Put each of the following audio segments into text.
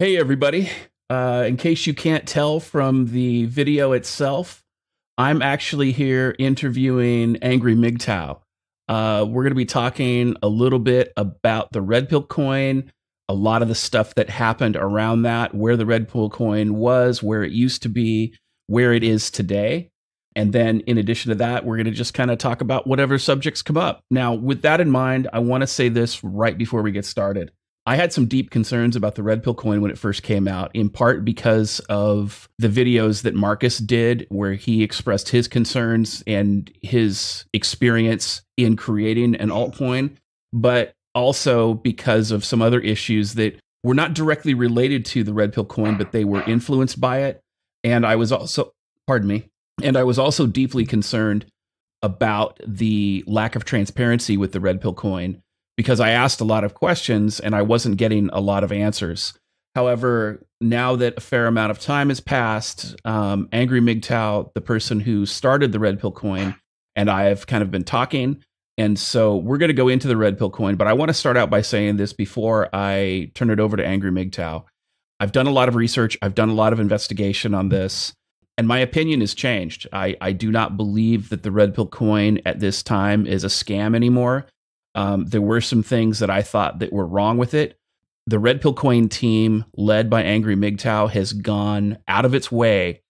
Hey, everybody. In case you can't tell from the video itself, I'm actually here interviewing Angry MGTOW. We're going to be talking a little bit about the Redpill coin, a lot of the stuff that happened around that, where the Redpill coin was, where it used to be, where it is today. And then in addition to that, we're going to just kind of talk about whatever subjects come up. Now, with that in mind, I want to say this right before we get started. I had some deep concerns about the Redpill coin when it first came out, in part because of the videos that Marcus did, where he expressed his concerns and his experience in creating an altcoin, but also because of some other issues that were not directly related to the Redpill coin, but they were influenced by it. And I was also, and I was also deeply concerned about the lack of transparency with the Redpill coin, because I asked a lot of questions and I wasn't getting a lot of answers. However, now that a fair amount of time has passed, Angry MGTOW, the person who started the Redpill coin, and I have kind of been talking. And so we're going to go into the Redpill coin, but I want to start out by saying this before I turn it over to Angry MGTOW. I've done a lot of research. I've done a lot of investigation on this, and my opinion has changed. I do not believe that the Redpill coin at this time is a scam anymore. There were some things that I thought that were wrong with it. The Redpill coin team, led by Angry MGTOW, has gone out of its way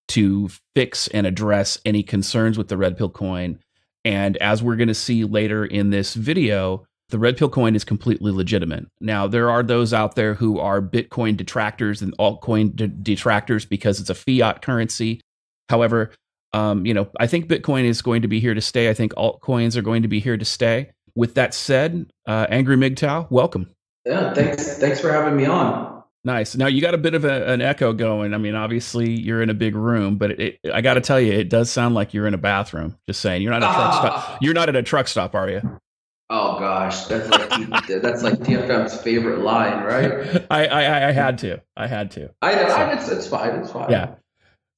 to fix and address any concerns with the Redpill coin. And as we're going to see later in this video, the Redpill coin is completely legitimate. Now, there are those out there who are Bitcoin detractors and altcoin detractors because it's a fiat currency. However, I think Bitcoin is going to be here to stay. I think altcoins are going to be here to stay. With that said, Angry MGTOW, welcome. Yeah, thanks for having me on. Nice. Now, you got a bit of an echo going. I mean, obviously, you're in a big room, but I got to tell you, it does sound like you're in a bathroom. Just saying, you're not at a truck stop. You're not at a truck stop, are you? Oh gosh, that's like TFM's favorite line, right? I had to. I know. It's fine. It's fine. Yeah.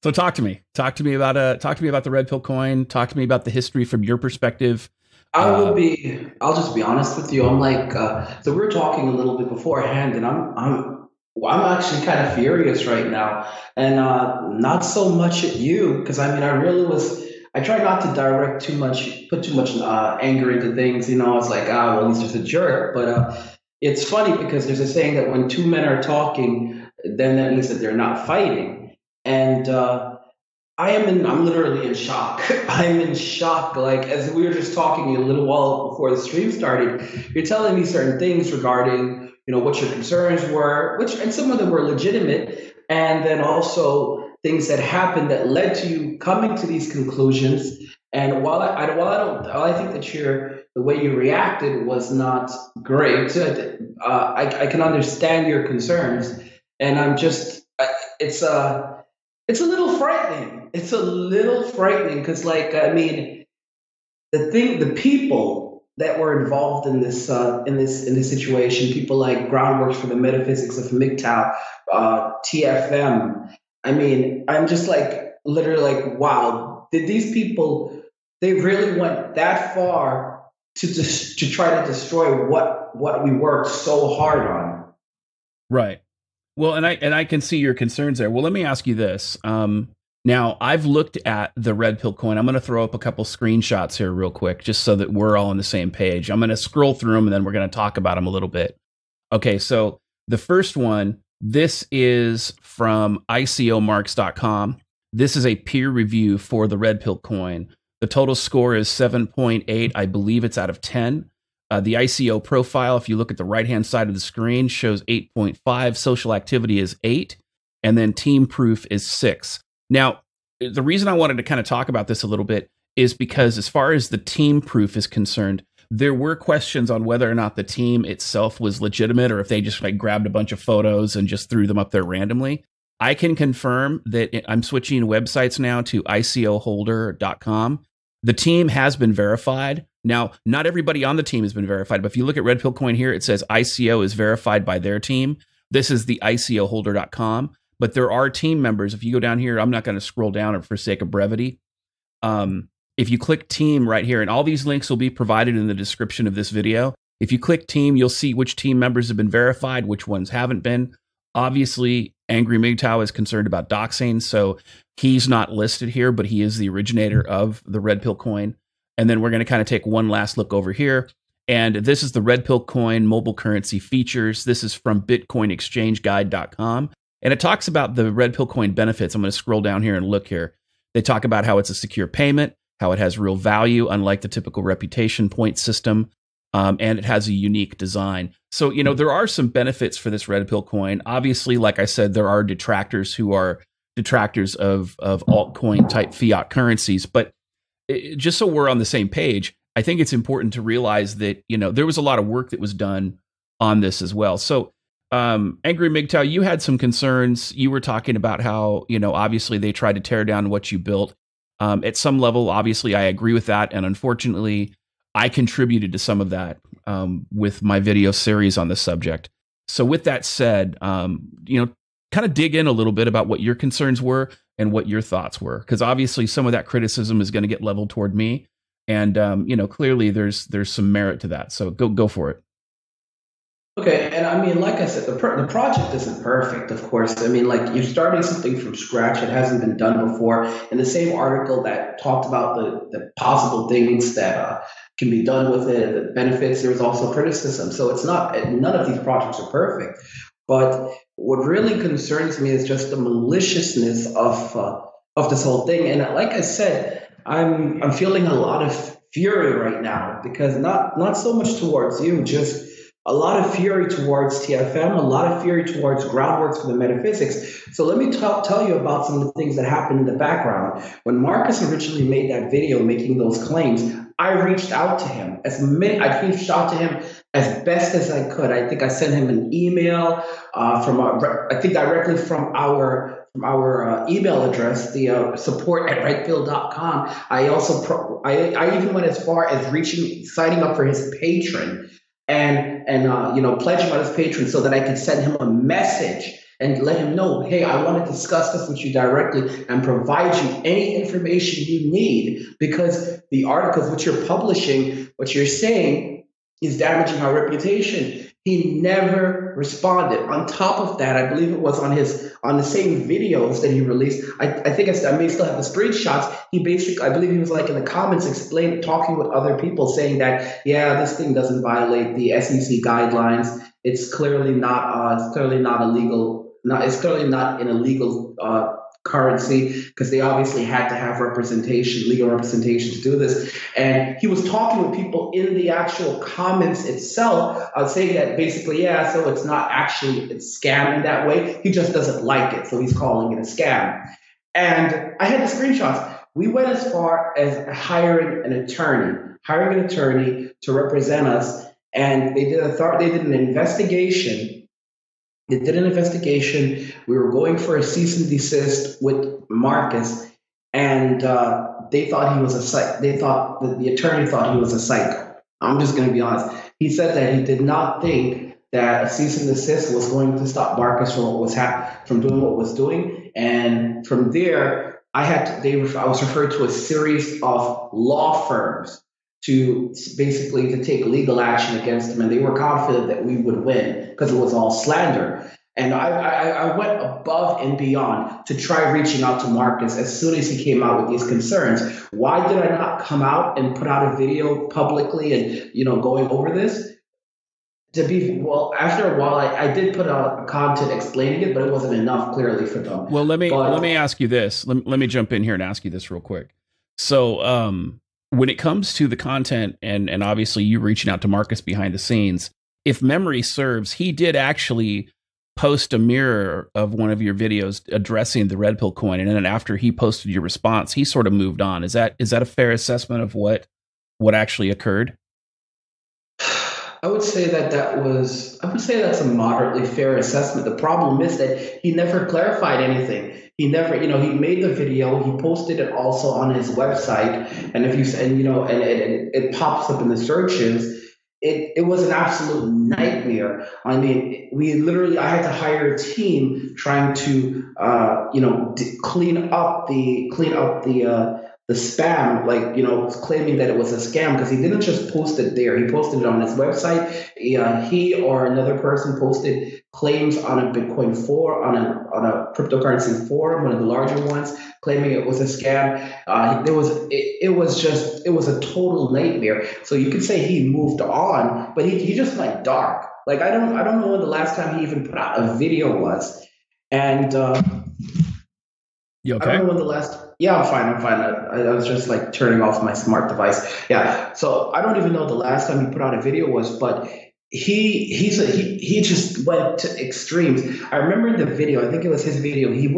So talk to me. Talk to me about the Redpill coin. Talk to me about the history from your perspective. I'll just be honest with you. I'm like, so we were talking a little bit beforehand, and I'm actually kind of furious right now, and not so much at you, because I mean, I try not to put too much anger into things. It's like, well, he's just a jerk. But it's funny because there's a saying that when two men are talking, then that means that they're not fighting, and I'm literally in shock. I'm in shock. Like, as we were just talking a little while before the stream started, you're telling me certain things regarding, what your concerns were, and some of them were legitimate. And then also things that happened that led to you coming to these conclusions. And while I think that the way you reacted was not great, I can understand your concerns. And it's a little frightening. It's a little frightening because, the people that were involved in this situation, people like Groundworks for the Metaphysics of MGTOW, TFM. I mean, I'm just literally wow. Did these people? They really went that far to try to destroy what we worked so hard on. Right. Well, and I can see your concerns there. Well, let me ask you this. Now, I've looked at the Redpill coin. I'm going to throw up a couple screenshots here real quick, just so that we're all on the same page. I'm going to scroll through them, and then we're going to talk about them a little bit. Okay, so the first one, this is from ICOmarks.com. This is a peer review for the Redpill coin. The total score is 7.8. I believe it's out of 10. The ICO profile, if you look at the right-hand side of the screen, shows 8.5. Social activity is 8. And then team proof is 6. Now, the reason I wanted to kind of talk about this a little bit is because as far as the team proof is concerned, there were questions on whether or not the team itself was legitimate or if they just grabbed a bunch of photos and just threw them up there randomly. I can confirm that I'm switching websites now to ICOholder.com. The team has been verified. Now, not everybody on the team has been verified, but if you look at Redpill coin here, it says ICO is verified by their team. This is the ICOholder.com, but there are team members. If you go down here, I'm not going to scroll down for sake of brevity. If you click team right here, and all these links will be provided in the description of this video. If you click team, you'll see which team members have been verified, which ones haven't been. Obviously, Angry MGTOW is concerned about doxing, so he's not listed here, but he is the originator of the Redpill coin. And then we're going to kind of take one last look over here. And this is the Redpill coin mobile currency features. This is from bitcoinexchangeguide.com. And it talks about the Redpill coin benefits. I'm going to scroll down here and look here. They talk about how it's a secure payment, how it has real value, unlike the typical reputation point system. And it has a unique design. So, there are some benefits for this Redpill coin. Obviously, like I said, there are detractors who are detractors of altcoin type fiat currencies. But just so we're on the same page, I think it's important to realize that, there was a lot of work that was done on this as well. So, Angry MGTOW, you had some concerns. You were talking about how, obviously they tried to tear down what you built. At some level, obviously, I agree with that. And unfortunately, I contributed to some of that with my video series on this subject. So with that said, kind of dig in a little bit about what your concerns were and what your thoughts were, because obviously some of that criticism is going to get leveled toward me. And, clearly there's some merit to that. So go for it. Okay, and I mean, like I said, the project isn't perfect, of course. I mean, like you're starting something from scratch. It hasn't been done before. In the same article that talked about the possible things that can be done with it, the benefits, there was also criticism. So it's not, none of these projects are perfect. But what really concerns me is just the maliciousness of this whole thing. And like I said, I'm feeling a lot of fury right now, because not so much towards you, just a lot of fury towards TFM, a lot of fury towards Groundworks for the metaphysics. So let me tell you about some of the things that happened in the background. When Marcus originally made that video making those claims, I reached out to him I reached out to him as best as I could. I think I sent him an email directly from our email address, the support@redpill.com. I also I even went as far as signing up for his Patreon and pledging on his Patreon so that I could send him a message and let him know, hey, I want to discuss this with you directly and provide you any information you need, because the articles which you're publishing, what you're saying is damaging our reputation. He never responded. On top of that, I believe it was on the same videos that he released. I think I may still have the screenshots. I believe he was like in the comments talking with other people, saying that, yeah, this thing doesn't violate the SEC guidelines. It's clearly not. It's clearly not illegal. It's clearly not an illegal currency, because they obviously had to have legal representation to do this. And he was talking with people in the actual comments itself, saying that basically, yeah, so it's not actually a scam in that way. He just doesn't like it, so he's calling it a scam. And I had the screenshots. We went as far as hiring an attorney to represent us, and they did an investigation. They did an investigation. We were going for a cease and desist with Marcus, and they thought he was the attorney thought he was a psycho. I'm just going to be honest. He said that he did not think that a cease and desist was going to stop Marcus from doing what was doing. And from there, I was referred to a series of law firms to take legal action against him, and they were confident that we would win because it was all slander. And I went above and beyond to try reaching out to Marcus as soon as he came out with these concerns. Why did I not come out and put out a video publicly and going over this? After a while, I did put out content explaining it, but it wasn't enough clearly for them. Well, let me ask you this. Let me jump in here and ask you this real quick. So, when it comes to the content and obviously you reaching out to Marcus behind the scenes, if memory serves, he did actually post a mirror of one of your videos addressing the Redpill coin. And then after he posted your response, he sort of moved on. Is that a fair assessment of what actually occurred? I would say that's a moderately fair assessment. The problem is that he never clarified anything. He never, he made the video, he posted it also on his website, and it pops up in the searches. It was an absolute nightmare. I mean, I had to hire a team trying to, clean up the spam, claiming that it was a scam, because he didn't just post it there. He posted it on his website. He or another person posted claims on a Bitcoin forum, on a cryptocurrency forum, one of the larger ones, claiming it was a scam. It was a total nightmare. So you could say he moved on, but he just went dark. Like I don't know when the last time he even put out a video was, and You I don't okay? know when the last. Yeah, I'm fine. I'm fine. I was just like turning off my smart device. Yeah. So I don't even know the last time he put out a video was, but he just went to extremes. I remember in the video. I think it was his video. He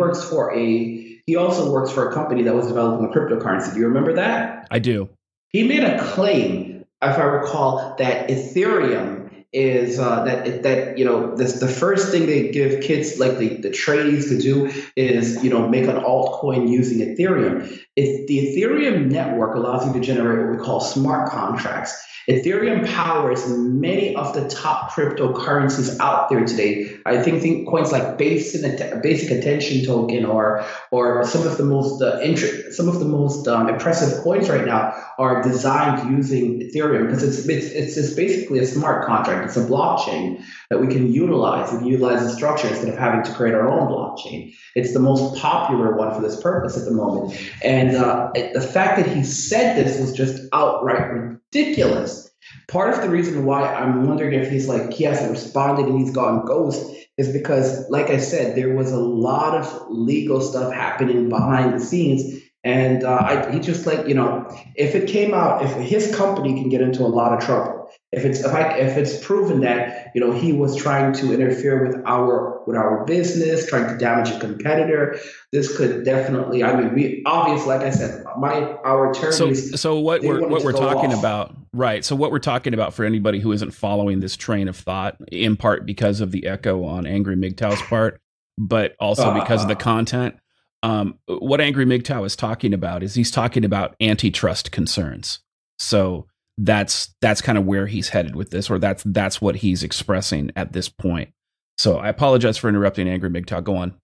also works for a company that was developing a cryptocurrency. Do you remember that? I do. He made a claim, if I recall, that Ethereum is that this the first thing they give kids like the trainees to do is make an altcoin using Ethereum. If the Ethereum network allows you to generate what we call smart contracts. Ethereum powers many of the top cryptocurrencies out there today. I think coins like basic attention token or some of the most impressive coins right now are designed using Ethereum because it's basically a smart contract. It's a blockchain that we can utilize. We can utilize the structure instead of having to create our own blockchain. It's the most popular one for this purpose at the moment. And the fact that he said this was just outright ridiculous. Part of the reason why I'm wondering if he hasn't responded and he's gone ghost is because, like I said, there was a lot of legal stuff happening behind the scenes. And he just if it came out, if his company can get into a lot of trouble, if it's proven that he was trying to interfere with our business, trying to damage a competitor, this could definitely. I mean, we obviously, like I said, our attorneys. So what They wanted to we're go talking off. about, right? So what we're talking about for anybody who isn't following this train of thought, in part because of the echo on Angry MGTOW's part, but also because of the Uh, content. What Angry MGTOW is talking about is he's talking about antitrust concerns. So that's kind of where he's headed with this, or that's what he's expressing at this point. So I apologize for interrupting Angry MGTOW. Go on.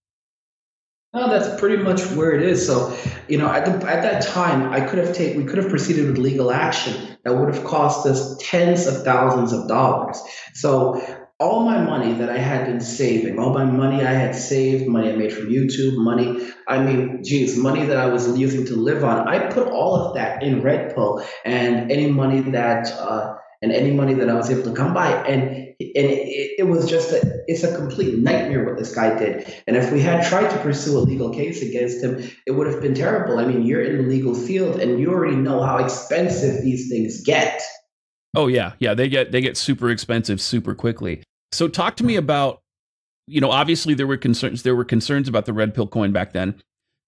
No, that's pretty much where it is. So, at that time, we could have proceeded with legal action that would have cost us tens of thousands of dollars. So, all my money that I had been saving, all my money I had saved, money I made from YouTube, money that I was using to live on, I put all of that in Redpill, and any money that I was able to come by, it was just it's a complete nightmare what this guy did. And if we had tried to pursue a legal case against him, it would have been terrible. I mean, you're in the legal field and you already know how expensive these things get. Oh yeah, yeah, they get super expensive super quickly. So talk to me about, obviously there were concerns about the red pill coin back then.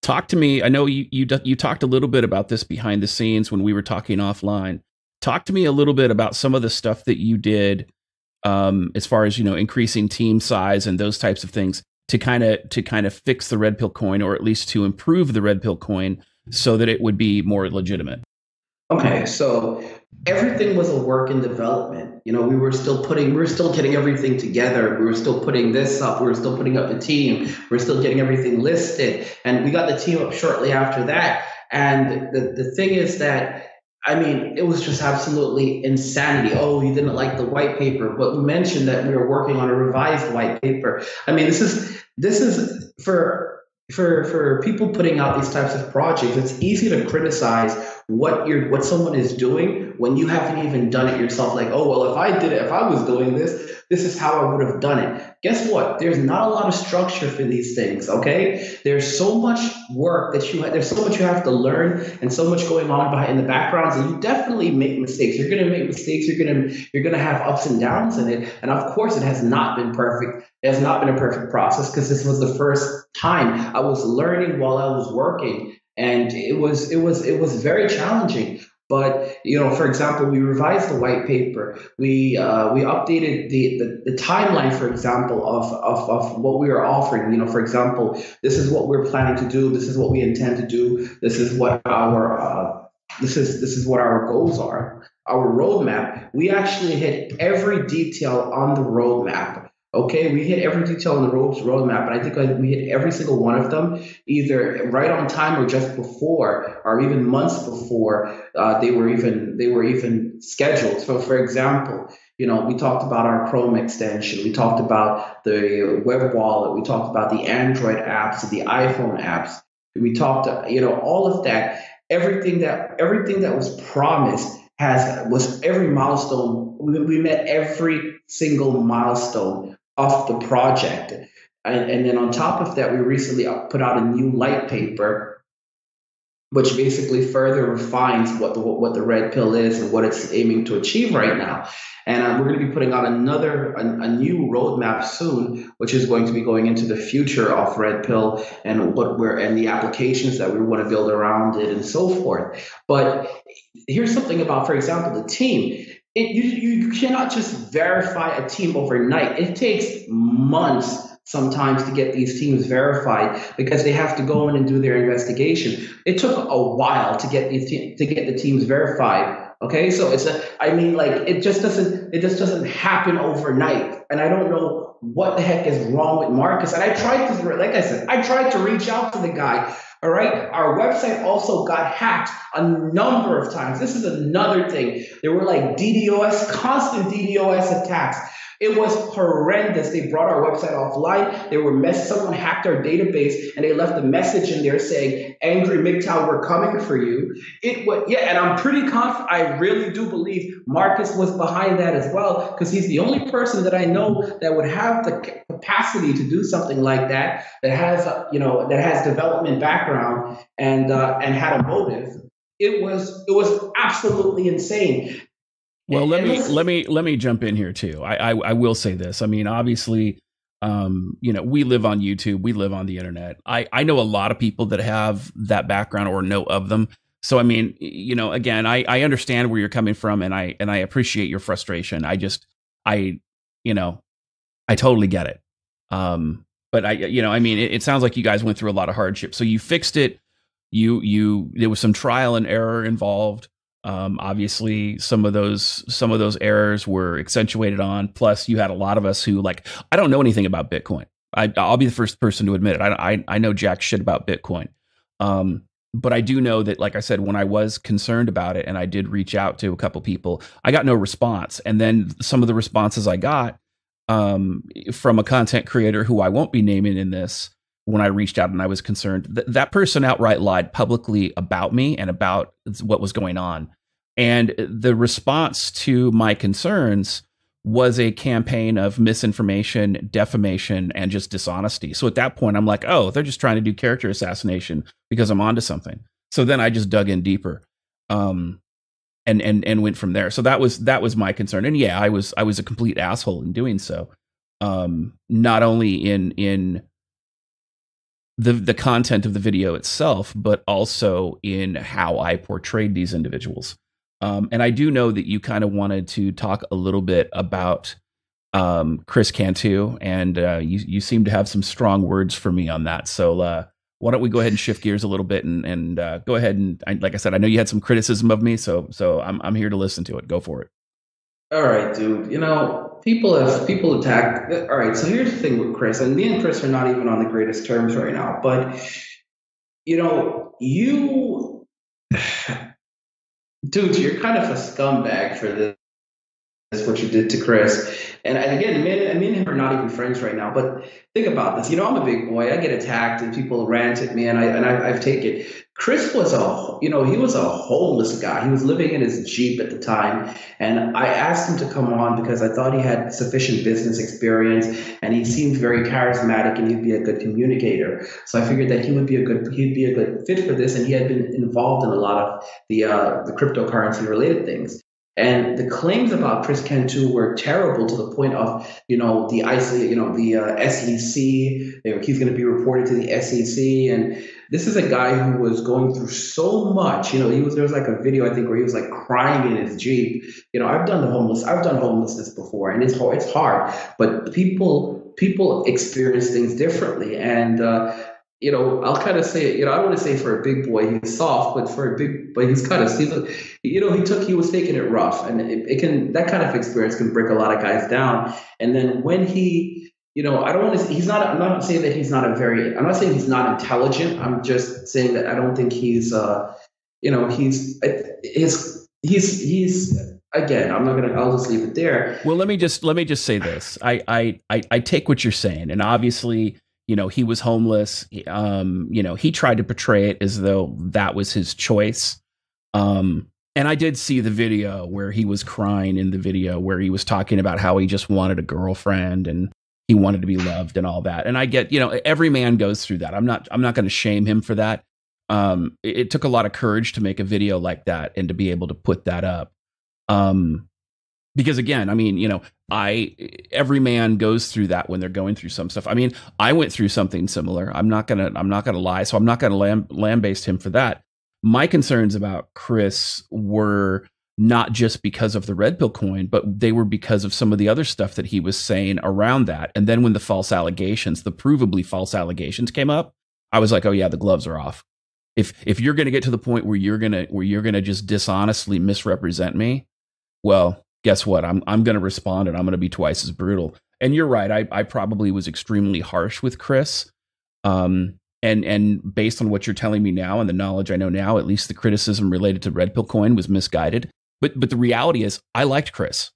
Talk to me. I know you talked a little bit about this behind the scenes when we were talking offline. Talk to me a little bit about some of the stuff that you did, as far as increasing team size and those types of things to kind of fix the red pill coin, or at least to improve the red pill coin so that it would be more legitimate. Okay, so everything was a work in development. We were still getting everything together. We were still putting this up. We were still putting up the team. We were still getting everything listed. And we got the team up shortly after that. And the thing is that, I mean, it was just absolutely insanity. Oh, you didn't like the white paper, but we mentioned that we were working on a revised white paper. I mean, this is for people putting out these types of projects. It's easy to criticize what someone is doing when you haven't even done it yourself. Like, oh well, if I was doing this is how I would have done it. Guess what? There's not a lot of structure for these things. Okay, there's so much work there's so much you have to learn and so much going on behind in the background. So you definitely make mistakes. You're gonna make mistakes. You're gonna have ups and downs in it. And of course, it has not been perfect. It has not been a perfect process because this was the first time I was learning while I was working, and it was very challenging. But for example, we revised the white paper. We updated the timeline, for example, of what we were offering. For example, this is what we're planning to do. This is what we intend to do. This is what our goals are. Our roadmap. We actually hit every detail on the roadmap. Okay, we hit every detail on the roadmap, and I think we hit every single one of them, either right on time or just before, or even months before they were even scheduled. So, for example, We talked about our Chrome extension. We talked about the web wallet. We talked about the Android apps, the iPhone apps. We talked, all of that. Everything that was promised was every milestone. We met every single milestone of the project. And then on top of that, we recently put out a new light paper which basically further refines what the red pill is and what it's aiming to achieve right now. And we're going to be putting out a new roadmap soon, which is going to be going into the future of red pill and the applications that we want to build around it and so forth. But here's something about, for example, the team. You cannot just verify a team overnight. It takes months sometimes to get these teams verified because they have to go in and do their investigation. It took a while to get the teams verified. Okay, so it just doesn't happen overnight. And I don't know what the heck is wrong with Marcus. And like I said, I tried to reach out to the guy. All right. Our website also got hacked a number of times. This is another thing. There were like constant DDoS attacks. It was horrendous. They brought our website offline. Someone hacked our database and they left a message in there saying, "Angry MGTOW, we're coming for you." And I'm pretty confident. I really do believe Marcus was behind that as well, because he's the only person that I know that would have the capacity to do something like that. That has development background and had a motive. It was absolutely insane. Well, let me jump in here too. I will say this. I mean, obviously, we live on YouTube, we live on the internet. I know a lot of people that have that background or know of them. So, I mean, again, I understand where you're coming from, and I appreciate your frustration. I totally get it. But it sounds like you guys went through a lot of hardship. So you fixed it. There was some trial and error involved. Obviously some of those errors were accentuated on. Plus you had a lot of us who, like, I don't know anything about Bitcoin. I'll be the first person to admit it. I know jack shit about Bitcoin. But I do know that, like I said, when I was concerned about it and I did reach out to a couple people, I got no response. And then some of the responses I got, from a content creator who I won't be naming in this, when I reached out and I was concerned, that person outright lied publicly about me and about what was going on. And the response to my concerns was a campaign of misinformation, defamation, and just dishonesty. So at that point, I'm like, oh, they're just trying to do character assassination because I'm onto something. So then I just dug in deeper, and went from there. So that was my concern. And yeah, I was a complete asshole in doing so. Not only in the content of the video itself, but also in how I portrayed these individuals. And I do know that you kind of wanted to talk a little bit about Chris Cantu, and you seem to have some strong words for me on that. So why don't we go ahead and shift gears a little bit and go ahead and, like I said, I know you had some criticism of me, so I'm here to listen to it. Go for it. All right, dude. People attack. All right, so here's the thing with Chris, and me and Chris are not even on the greatest terms right now. But dude, you're kind of a scumbag for this. What you did to Chris. And again, me and him are not even friends right now. But think about this. I'm a big boy. I get attacked and people rant at me, and I've taken it. Chris was he was a homeless guy. He was living in his Jeep at the time. And I asked him to come on because I thought he had sufficient business experience and he seemed very charismatic and he'd be a good communicator. So I figured that he'd be a good fit for this. And he had been involved in a lot of the cryptocurrency related things. And the claims about Chris Cantu were terrible to the point of, the ICO, the SEC. He's going to be reported to the SEC. And this is a guy who was going through so much. There was like a video, I think, where he was like crying in his Jeep. I've done homelessness before, and it's hard. But people experience things differently. And I'll kind of say, I don't want to say for a big boy he's soft, but he's kind of, he was taking it rough, and that kind of experience can break a lot of guys down. And then when I'm not saying that I'm not saying he's not intelligent. I'm just saying that I don't think he's again, I'm not gonna. I'll just leave it there. Well, let me just say this. I take what you're saying, and obviously, he was homeless. He tried to portray it as though that was his choice. And I did see the video where he was crying in the video where he was talking about how he just wanted a girlfriend and he wanted to be loved and all that. And I get, every man goes through that. I'm not going to shame him for that. It took a lot of courage to make a video like that and to be able to put that up. Because again, I mean, every man goes through that when they're going through some stuff. I mean, I went through something similar. I'm not gonna lie. So I'm not gonna lambaste him for that. My concerns about Chris were not just because of the red pill coin, but they were because of some of the other stuff that he was saying around that. And then when the provably false allegations came up, I was like, oh yeah, the gloves are off. If you're going to get to the point where you're going to just dishonestly misrepresent me, well, guess what? I'm going to respond, and I'm going to be twice as brutal. And you're right. I probably was extremely harsh with Chris. And based on what you're telling me now and the knowledge I know now, at least the criticism related to Red Pill Coin was misguided. But the reality is, I liked Chris.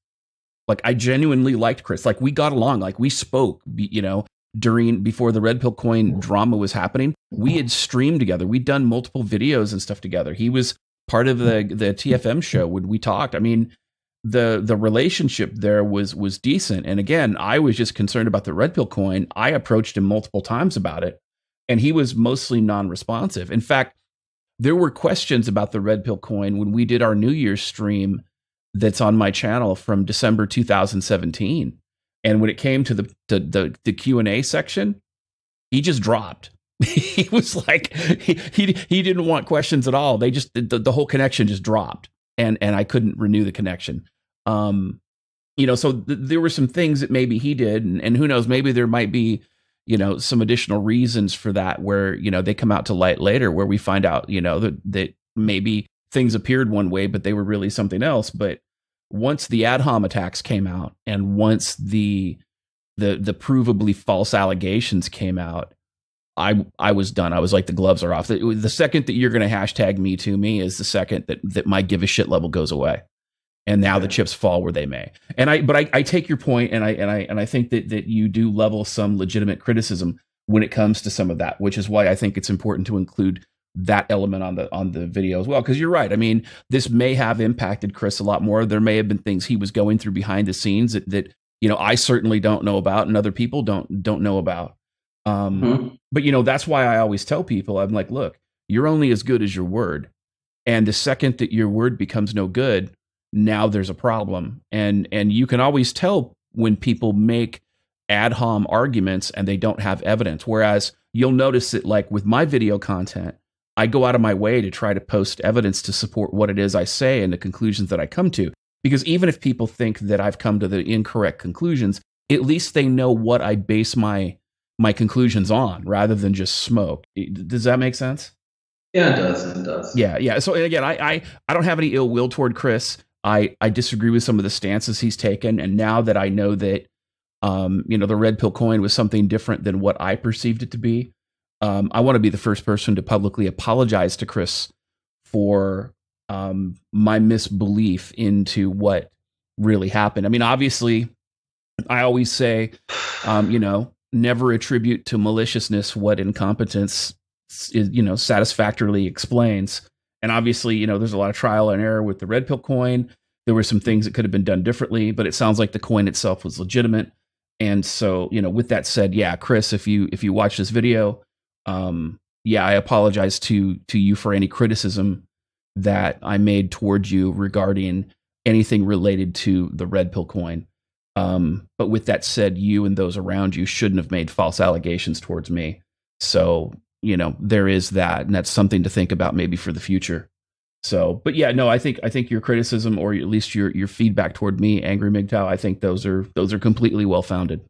Like, I genuinely liked Chris. Like, we got along. Like, we spoke, before the Red Pill Coin drama was happening. We had streamed together. We'd done multiple videos and stuff together. He was part of the TFM show when we talked. I mean, the relationship there was decent. And again, I was just concerned about the Red Pill Coin. I approached him multiple times about it, and he was mostly non-responsive. In fact, there were questions about the Red Pill Coin when we did our New Year's stream that's on my channel from December 2017. And when it came to the Q&A section, he just dropped. He was like, he didn't want questions at all. They just, the whole connection just dropped, and I couldn't renew the connection. So there were some things that maybe he did, and who knows, maybe there might be, some additional reasons for that where, they come out to light later where we find out, that maybe things appeared one way, but they were really something else. But once the ad hom attacks came out, and once the provably false allegations came out, I was done. I was like, the gloves are off. The second that you're going to hashtag me to me is the second that my give a shit level goes away. And now the chips fall where they may. But I take your point, and I think that you do level some legitimate criticism when it comes to some of that, which is why I think it's important to include that element on the video as well. Because you're right. I mean, this may have impacted Chris a lot more. There may have been things he was going through behind the scenes that I certainly don't know about, and other people don't know about. But that's why I always tell people, I'm like, look, you're only as good as your word, and the second that your word becomes no good, now there's a problem. And you can always tell when people make ad hom arguments and they don't have evidence. Whereas you'll notice that, like with my video content, I go out of my way to try to post evidence to support what it is I say and the conclusions that I come to. Because even if people think that I've come to the incorrect conclusions, at least they know what I base my conclusions on, rather than just smoke. Does that make sense? Yeah, it does. It does. Yeah. So again, I don't have any ill will toward Chris. I disagree with some of the stances he's taken. And now that I know that, the Red Pill Coin was something different than what I perceived it to be, I want to be the first person to publicly apologize to Chris for my misbelief into what really happened. I mean, obviously, I always say, never attribute to maliciousness what incompetence is, satisfactorily explains. And obviously, there's a lot of trial and error with the Red Pill Coin. There were some things that could have been done differently, but it sounds like the coin itself was legitimate. And so, with that said, yeah, Chris, if you watch this video, I apologize to you for any criticism that I made towards you regarding anything related to the Red Pill Coin. But with that said, you and those around you shouldn't have made false allegations towards me. So, there is that, and that's something to think about maybe for the future. So, but yeah, no, I think your criticism, or at least your feedback toward me, Angry MGTOW, I think those are completely well founded.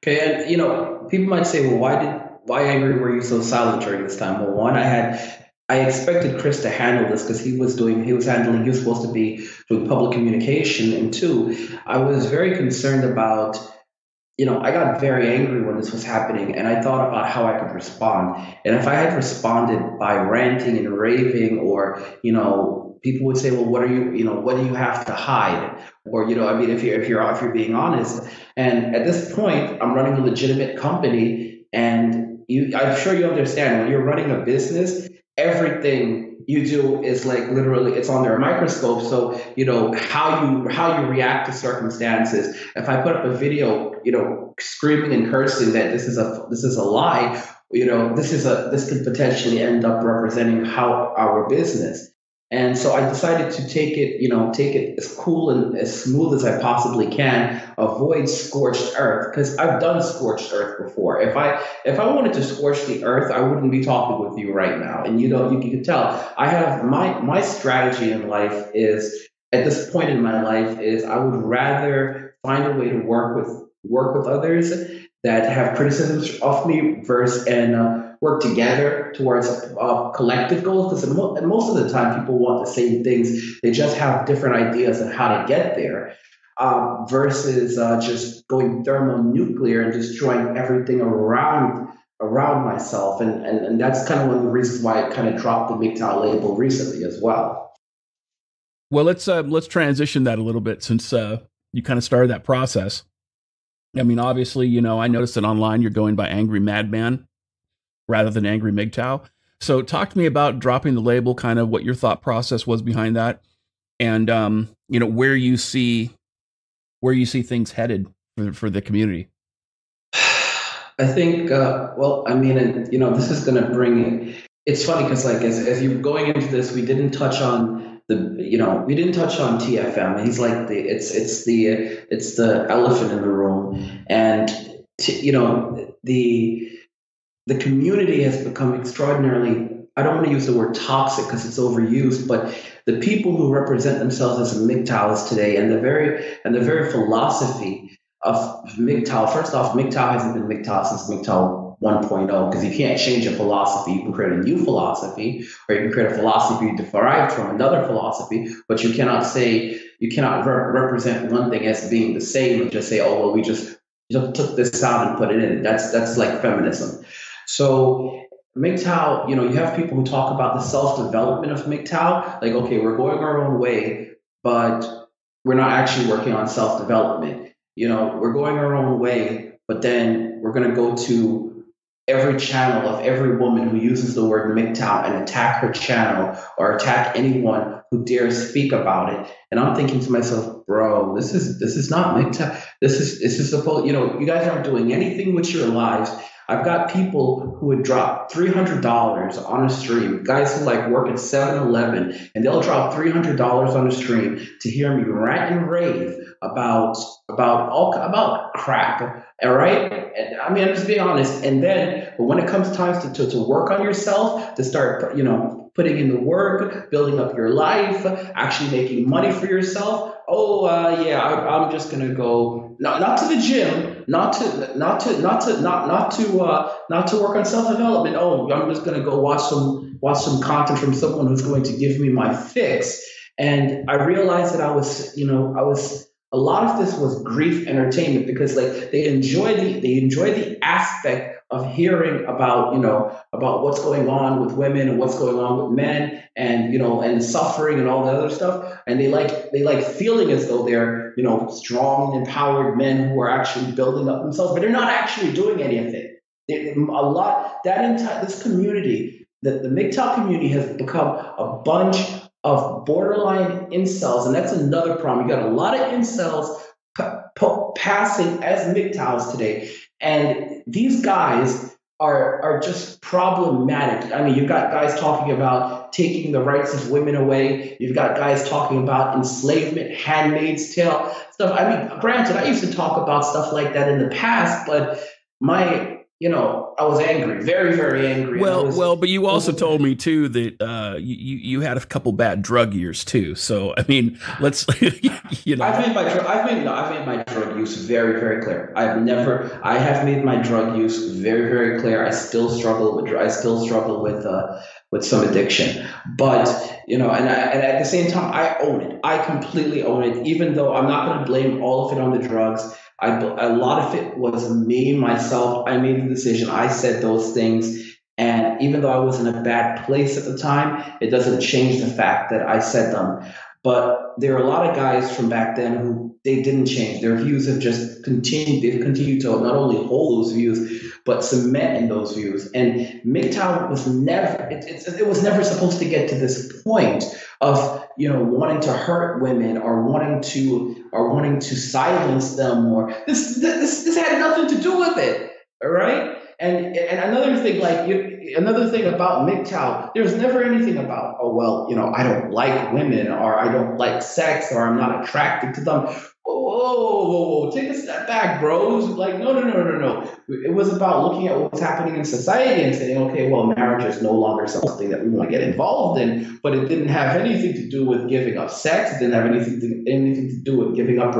Okay, and people might say, well, why Angry were you so silent during this time? Well, one, I expected Chris to handle this because he was supposed to be doing public communication. And two, I was very concerned about, I got very angry when this was happening, and I thought about how I could respond. And if I had responded by ranting and raving, or, people would say, well, what are you, what do you have to hide? Or, I mean, if you're being honest. And at this point, I'm running a legitimate company, and I'm sure you understand when you're running a business, everything you do is like literally it's under a microscope. So how you react to circumstances. If I put up a video, screaming and cursing that this is a lie, this could potentially end up representing how our business. And so I decided to take it as cool and as smooth as I possibly can, avoid scorched earth, because I've done scorched earth before. If I wanted to scorch the earth, I wouldn't be talking with you right now. And you can tell I have my strategy in life is, at this point in my life, is I would rather find a way to work with others that have criticisms of me versus and work together towards collective goals. Because most of the time, people want the same things; they just have different ideas on how to get there. Versus just going thermonuclear and destroying everything around myself, and that's kind of one of the reasons why I kind of dropped the MGTOW label recently as well. Well, let's transition that a little bit, since you kind of started that process. I mean, obviously, I noticed that online you're going by Angry Madman rather than Angry MGTOW. So talk to me about dropping the label, kind of what your thought process was behind that, and where you see things headed for the community. I think, well, I mean, and, this is going to bring. It's funny because, like, as you're going into this, we didn't touch on we didn't touch on TFM. He's like it's the elephant in the room, and the community has become extraordinarily. I don't want to use the word toxic because it's overused, but the people who represent themselves as MGTOWs today, and the very philosophy of MGTOW. First off, MGTOW hasn't been MGTOW since MGTOW 1.0, because you can't change a philosophy. You can create a new philosophy, or you can create a philosophy derived from another philosophy, but you cannot represent one thing as being the same and just say, oh, well, we just took this out and put it in. That's like feminism. So MGTOW, you have people who talk about the self-development of MGTOW, like, okay, we're going our own way, but we're not actually working on self-development. We're going our own way, but then we're going to go to every channel of every woman who uses the word MGTOW and attack her channel or attack anyone who dares speak about it. And I'm thinking to myself, bro, this is not MGTOW. This is supposed, you guys aren't doing anything with your lives. I've got people who would drop $300 on a stream, guys who like work at 7-Eleven, and they'll drop $300 on a stream to hear me rant and rave about crap. All right, and, I mean, I'm just being honest. And then, but when it comes time to work on yourself, to start putting in the work, building up your life, actually making money for yourself. Oh yeah, I'm just gonna go not to the gym, not to work on self development. Oh, I'm just gonna go watch some content from someone who's going to give me my fix. And I realized that I was a lot of this was grief entertainment, because like they enjoy the aspect of hearing about what's going on with women and what's going on with men, and and suffering and all the other stuff, and they like feeling as though they're strong and empowered men who are actually building up themselves, but they're not actually doing anything. This community, the MGTOW community, has become a bunch of borderline incels, and that's another problem. You got a lot of incels passing as MGTOWs today, and these guys are just problematic. I mean, you've got guys talking about taking the rights of women away. You've got guys talking about enslavement, Handmaid's Tale stuff. I mean, granted, I used to talk about stuff like that in the past, but I was angry, very, very angry. Well, but you also told me too that you had a couple bad drug years too. So I mean, let's I've made my drug use very, very clear. I have made my drug use very, very clear. I still struggle with some addiction, but and at the same time, I own it. I completely own it, even though I'm not going to blame all of it on the drugs. A lot of it was me, myself. I made the decision. I said those things. And even though I was in a bad place at the time, it doesn't change the fact that I said them. But there are a lot of guys from back then who they didn't change. Their views have just continued. They've continued to not only hold those views, but cement in those views. And MGTOW was never. It was never supposed to get to this point of wanting to hurt women or wanting to silence them, or this had nothing to do with it. All right. And another thing, another thing about MGTOW, there's never anything about, oh well, I don't like women, or I don't like sex, or I'm not attracted to them. Whoa, take a step back, bros. Like, no. It was about looking at what's happening in society and saying, okay, well, marriage is no longer something that we want to get involved in, but it didn't have anything to do with giving up sex. It didn't have anything to do with giving up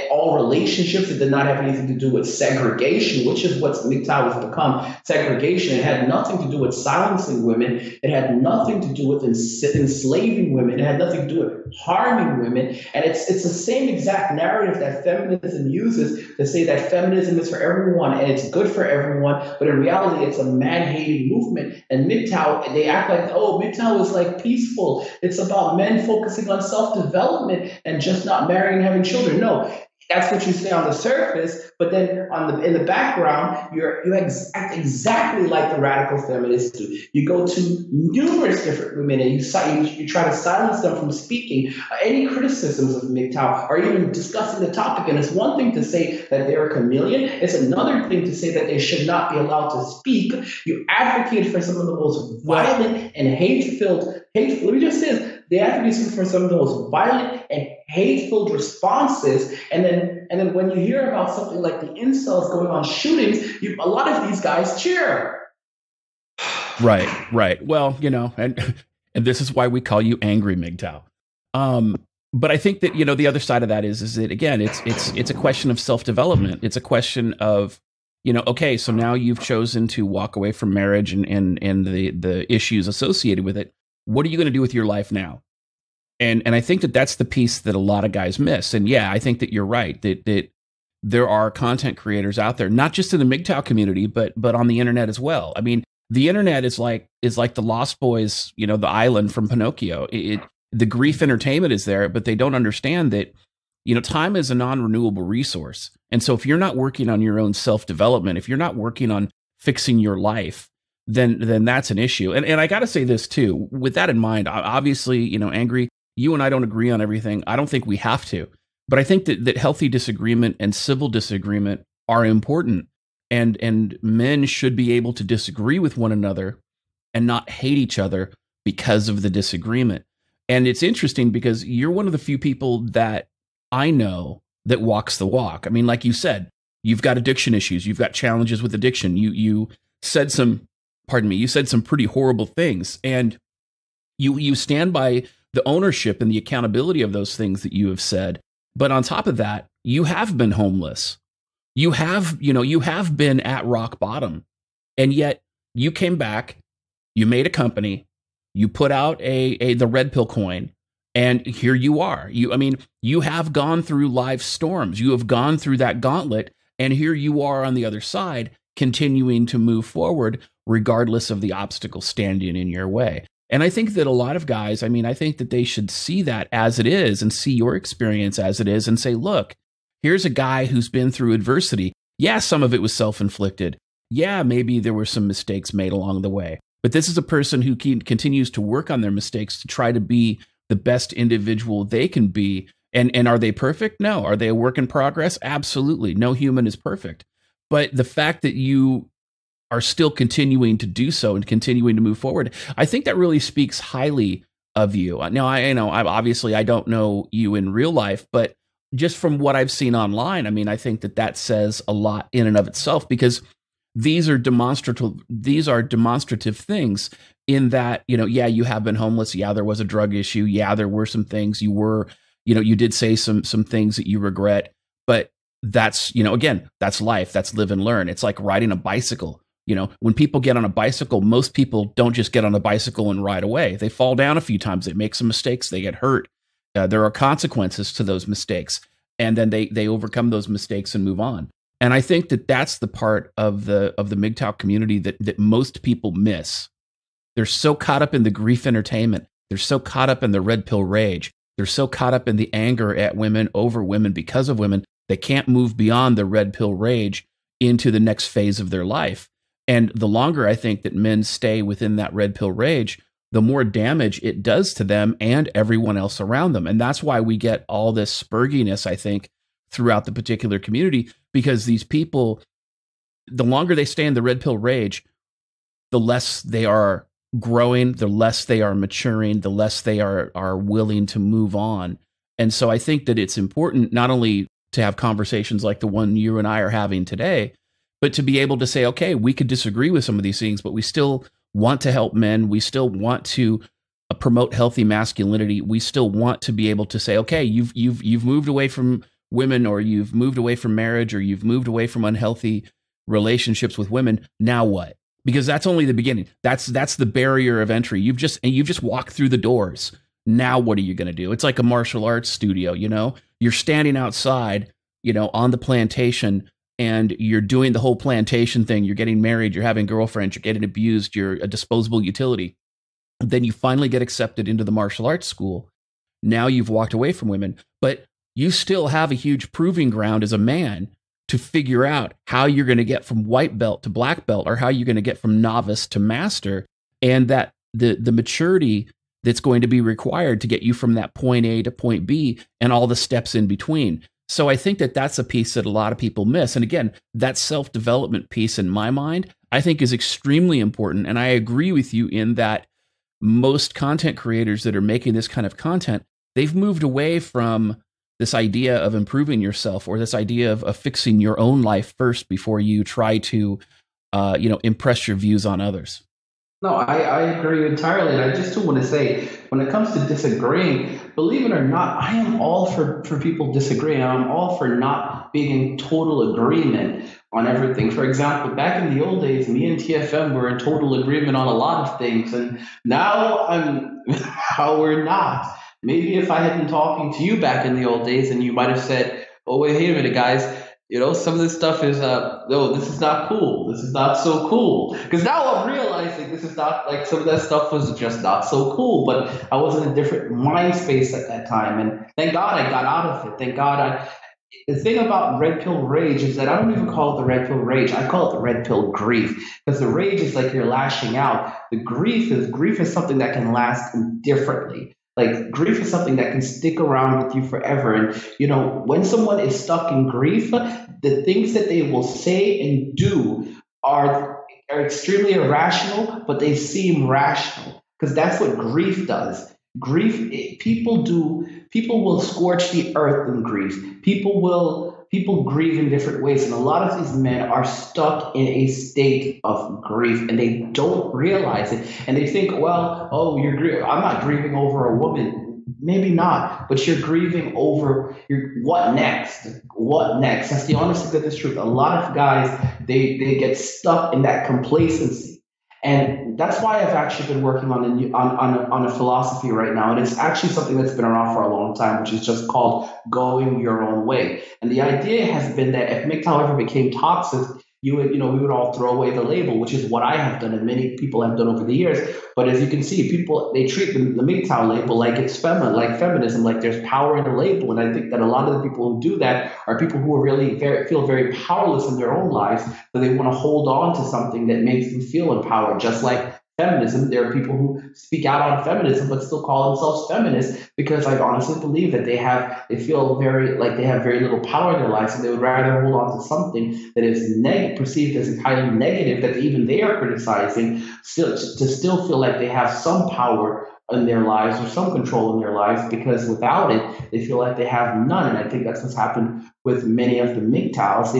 all relationships. It did not have anything to do with segregation, which is what MGTOW has become. Segregation. It had nothing to do with silencing women. It had nothing to do with enslaving women. It had nothing to do with harming women. And it's the same exact narrative that feminism uses to say that feminism is for everyone and it's good for everyone. But in reality, it's a man-hating movement. And MGTOW, they act like, oh, MGTOW is like peaceful. It's about men focusing on self-development and just not marrying and having children. No, that's what you say on the surface, but then in the background, you act exactly like the radical feminists do. You go to numerous different women and you try to silence them from speaking. Any criticisms of MGTOW or even discussing the topic, and it's one thing to say that they're a chameleon. It's another thing to say that they should not be allowed to speak. You advocate for some of the most violent and hate-filled. Let me just say this. They advocate for some of the most violent and hate-filled responses, and then when you hear about something like the incels going on shootings, a lot of these guys cheer. Right. Well, and this is why we call you Angry MGTOW. But I think that the other side of that is that again, it's a question of self-development. It's a question of okay, so now you've chosen to walk away from marriage and the issues associated with it. What are you going to do with your life now? And I think that that's the piece that a lot of guys miss. And yeah, I think that you're right, that there are content creators out there, not just in the MGTOW community, but on the internet as well. I mean, the internet is like the Lost Boys, the island from Pinocchio. The grief entertainment is there, but they don't understand that, time is a non-renewable resource. And so if you're not working on your own self-development, if you're not working on fixing your life, then that's an issue. And I got to say this too, with that in mind, obviously, Angry, you and I don't agree on everything. I don't think we have to, but I think that healthy disagreement and civil disagreement are important, and men should be able to disagree with one another and not hate each other because of the disagreement. And it's interesting because you're one of the few people that I know that walks the walk. I mean, like you said, you've got addiction issues. You've got challenges with addiction. You said some pretty horrible things, and you stand by the ownership and the accountability of those things that you have said. But on top of that, you have been homeless. You have been at rock bottom, and yet you came back, you made a company, you put out the Redpill coin, and here you are. You have gone through life's storms. You have gone through that gauntlet, and here you are on the other side, continuing to move forward regardless of the obstacles standing in your way. And I think that a lot of guys, I think that they should see that as it is and see your experience as it is and say, look, here's a guy who's been through adversity. Yeah, some of it was self-inflicted. Yeah, maybe there were some mistakes made along the way. But this is a person who continues to work on their mistakes to try to be the best individual they can be. And are they perfect? No. Are they a work in progress? Absolutely. No human is perfect. But the fact that you are still continuing to do so and continuing to move forward, I think that really speaks highly of you. Now, I don't know you in real life, but just from what I've seen online, I think that says a lot in and of itself, because these are demonstrative things in that, yeah, you have been homeless. Yeah, there was a drug issue. Yeah, there were some things you did say some things that you regret, but that's, again, that's life. That's live and learn. It's like riding a bicycle. When people get on a bicycle, most people don't just get on a bicycle and ride away. They fall down a few times. They make some mistakes. They get hurt. There are consequences to those mistakes. And then they overcome those mistakes and move on. And I think that that's the part of the MGTOW community that most people miss. They're so caught up in the grief entertainment. They're so caught up in the red pill rage. They're so caught up in the anger at women, over women, because of women. They can't move beyond the red pill rage into the next phase of their life. And the longer I think that men stay within that red pill rage, the more damage it does to them and everyone else around them. And that's why we get all this spurginess, I think, throughout the particular community, because these people, the longer they stay in the red pill rage, the less they are growing, the less they are maturing, the less they are willing to move on. And so I think that it's important not only to have conversations like the one you and I are having today, but to be able to say, okay, we could disagree with some of these things, but we still want to help men. We still want to promote healthy masculinity. We still want to be able to say, okay, you've moved away from women, or you've moved away from marriage, or you've moved away from unhealthy relationships with women. Now what? Because that's only the beginning. That's the barrier of entry. You've just walked through the doors. Now what are you going to do? It's like a martial arts studio, You're standing outside, on the plantation, and you're doing the whole plantation thing. You're getting married, you're having girlfriends, you're getting abused, you're a disposable utility. Then you finally get accepted into the martial arts school. Now you've walked away from women, but you still have a huge proving ground as a man to figure out how you're going to get from white belt to black belt, or how you're going to get from novice to master, and that the maturity that's going to be required to get you from that point A to point B and all the steps in between. So I think that that's a piece that a lot of people miss. And again, that self-development piece, in my mind, I think is extremely important. And I agree with you in that most content creators that are making this kind of content, they've moved away from this idea of improving yourself, or this idea of fixing your own life first before you try to, impress your views on others. No, I agree entirely. And I just do want to say, when it comes to disagreeing, believe it or not, I am all for people disagreeing. I'm all for not being in total agreement on everything. For example, back in the old days, me and TFM were in total agreement on a lot of things. And now now we're not. Maybe if I had been talking to you back in the old days, and you might have said, oh, wait a minute, guys, some of this stuff is, no, this is not cool. This is not so cool. Because now I'm realizing this is not, like, some of that stuff was just not so cool. But I was in a different mind space at that time. And thank God I got out of it. Thank God the thing about red pill rage is that I don't even call it the red pill rage. I call it the red pill grief, because the rage is like you're lashing out. The grief is something that can last indifferently. Like, grief is something that can stick around with you forever. And, when someone is stuck in grief, the things that they will say and do are extremely irrational, but they seem rational, because that's what grief does. People will scorch the earth in grief. People grieve in different ways. And a lot of these men are stuck in a state of grief, and they don't realize it. And they think, well, oh, I'm not grieving over a woman. Maybe not, but you're grieving over what next? What next? That's the honest to goodness truth. A lot of guys, they get stuck in that complacency. And that's why I've actually been working on a philosophy right now. And it's actually something that's been around for a long time, which is just called going your own way. And the idea has been that if MGTOW ever became toxic, we would all throw away the label, which is what I have done and many people have done over the years. But as you can see, they treat the MGTOW label like it's like feminism, like there's power in the label. And I think that a lot of the people who do that are people who are really feel very powerless in their own lives, so they want to hold on to something that makes them feel empowered, just like feminism. There are people who speak out on feminism but still call themselves feminists, because I honestly believe that they feel they have very little power in their lives, and they would rather hold on to something that is perceived as highly negative, that even they are criticizing, to still feel like they have some power in their lives or some control in their lives, because without it, they feel like they have none. And I think that's what's happened with many of the MGTOWs.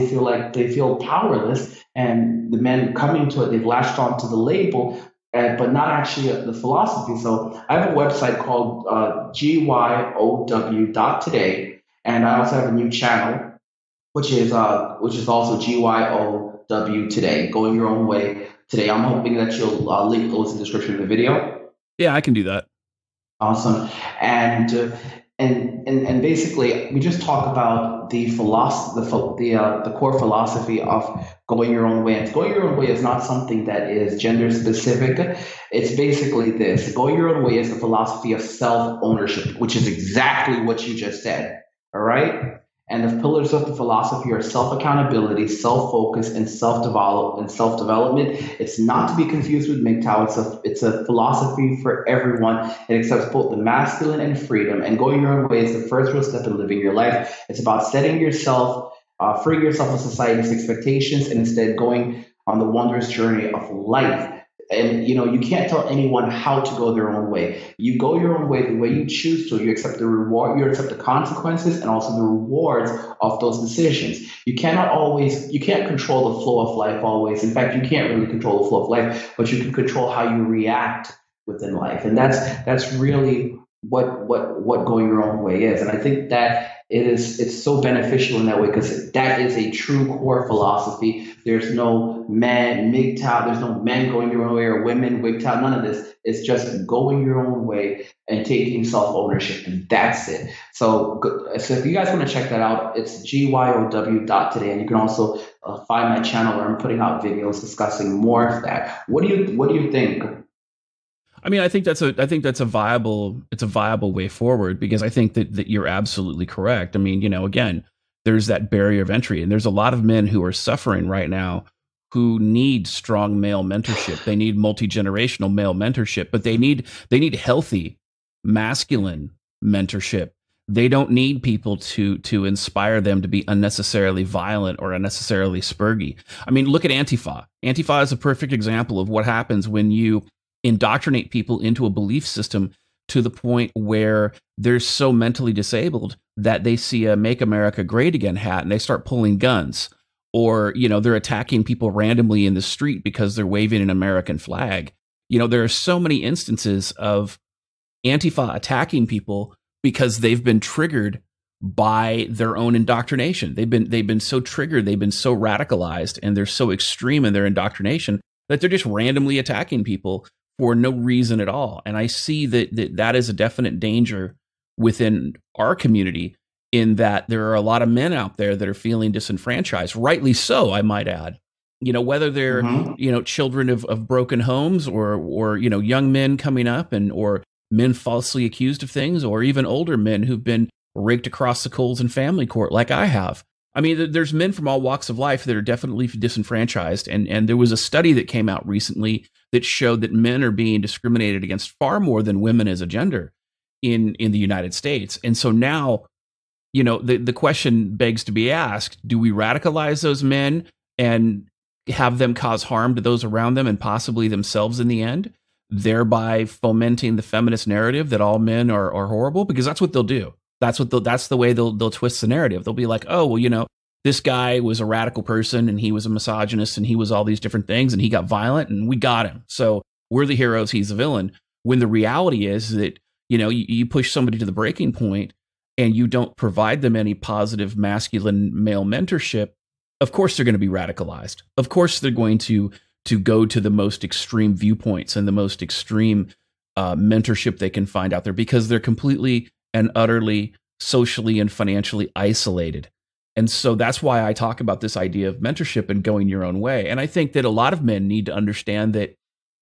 They feel powerless, and the men coming to it, they've latched onto the label, but not actually the philosophy. So I have a website called GYOW.today, and I also have a new channel, which is also GYOW Today, Going Your Own Way Today. I'm hoping that you'll link those in the description of the video. Yeah, I can do that. Awesome. And basically, we just talk about the philosophy, the core philosophy of going your own way. And going your own way is not something that is gender specific. It's basically this: going your own way is the philosophy of self ownership, which is exactly what you just said. All right. And the pillars of the philosophy are self accountability, self focus, and self development. It's not to be confused with MGTOW. It's a philosophy for everyone. It accepts both the masculine and freedom. And going your own way is the first real step in living your life. It's about setting yourself, freeing yourself from society's expectations, and instead going on the wondrous journey of life. And you can't tell anyone how to go their own way. You go your own way the way you choose to. You accept the reward, you accept the consequences, and also the rewards of those decisions. You can't control the flow of life always. In fact, you can't really control the flow of life, but you can control how you react within life. And that's really what going your own way is. And I think that it's so beneficial in that way, because that is a true core philosophy. There's no man MGTOW, there's no men going your own way or women MGTOW, none of this. It's just going your own way and taking self-ownership, and that's it. So if you guys want to check that out, it's GYOW.today, and you can also find my channel where I'm putting out videos discussing more of that. What do you think? I mean, I think that's a viable way forward, because I think that you're absolutely correct. I mean, again, there's that barrier of entry, and there's a lot of men who are suffering right now who need strong male mentorship. They need multi-generational male mentorship, but they need healthy masculine mentorship. They don't need people to inspire them to be unnecessarily violent or unnecessarily spurgy. I mean, look at Antifa. Antifa is a perfect example of what happens when you indoctrinate people into a belief system to the point where they're so mentally disabled that they see a "Make America Great Again" hat and they start pulling guns, or they're attacking people randomly in the street because they're waving an American flag. There are so many instances of Antifa attacking people because they've been triggered by their own indoctrination. They've been so triggered, they've been so radicalized, and they're so extreme in their indoctrination that they're just randomly attacking people for no reason at all. And I see that is a definite danger within our community, in that there are a lot of men out there that are feeling disenfranchised, rightly so, I might add. Whether they're children of broken homes, or young men coming up, or men falsely accused of things, or even older men who've been raked across the coals in family court like I have. I mean, there's men from all walks of life that are definitely disenfranchised. And there was a study that came out recently that showed that men are being discriminated against far more than women as a gender in the United States. And so now, the question begs to be asked: do we radicalize those men and have them cause harm to those around them and possibly themselves in the end, thereby fomenting the feminist narrative that all men are horrible? Because that's what they'll do. That's the way they'll twist the narrative. They'll be like, oh, well, this guy was a radical person, and he was a misogynist, and he was all these different things, and he got violent, and we got him. So we're the heroes, he's the villain. When the reality is that, you push somebody to the breaking point and you don't provide them any positive masculine male mentorship, of course they're going to be radicalized. Of course they're going to go to the most extreme viewpoints and the most extreme mentorship they can find out there, because they're completely and utterly socially and financially isolated. And so that's why I talk about this idea of mentorship and going your own way. And I think that a lot of men need to understand that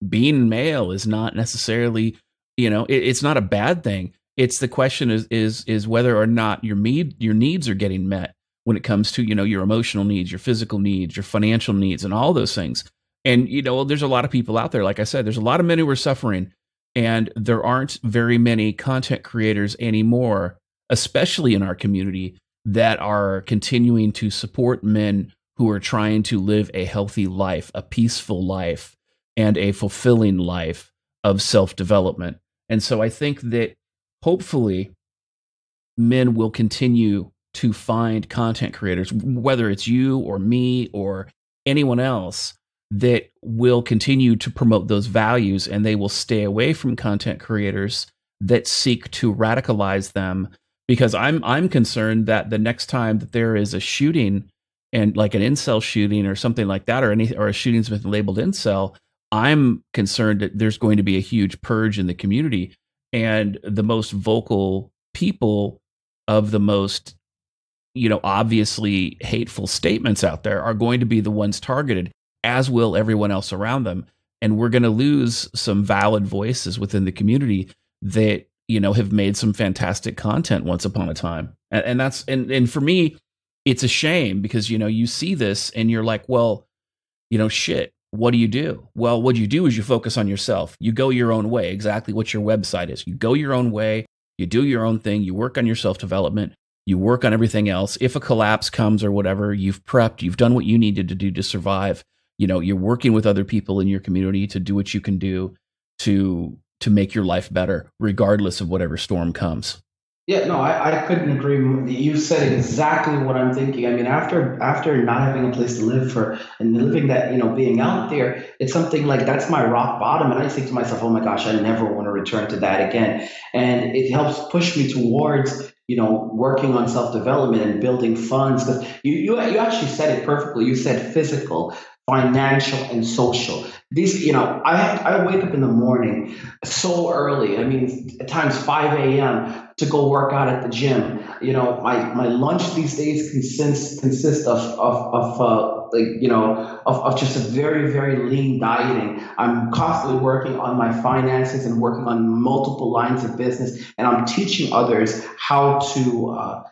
being male is not necessarily, it's not a bad thing. It's the question is whether or not your needs are getting met when it comes to, your emotional needs, your physical needs, your financial needs, and all those things. And, there's a lot of people out there, like I said, there's a lot of men who are suffering, and there aren't very many content creators anymore, especially in our community, that are continuing to support men who are trying to live a healthy life, a peaceful life, and a fulfilling life of self-development. And so I think that hopefully men will continue to find content creators, whether it's you or me or anyone else, that will continue to promote those values, and they will stay away from content creators that seek to radicalize them. Because I'm concerned that the next time that there is a shooting, and like an incel shooting or something like that, or a shooting's been labeled incel, I'm concerned that there's going to be a huge purge in the community, and the most vocal people of the most obviously hateful statements out there are going to be the ones targeted, as will everyone else around them. And we're going to lose some valid voices within the community that, have made some fantastic content once upon a time. And for me, it's a shame because, you see this and you're like, well, shit, what do you do? Well, what you do is you focus on yourself. You go your own way, exactly what your website is. You go your own way, you do your own thing, you work on your self-development, you work on everything else. If a collapse comes or whatever, you've prepped, you've done what you needed to do to survive. You're working with other people in your community to do what you can do to make your life better, regardless of whatever storm comes. Yeah, no, I couldn't agree more. You said exactly what I'm thinking. I mean, after not having a place to live for and living that, being out there, it's something like that's my rock bottom. And I think to myself, oh my gosh, I never want to return to that again. And it helps push me towards, working on self-development and building funds. Because you actually said it perfectly. You said physical, financial, and social. These, I wake up in the morning so early. I mean, at times 5 a.m. to go work out at the gym. My lunch these days consists of just a very, very lean dieting. I'm constantly working on my finances and working on multiple lines of business, and I'm teaching others how to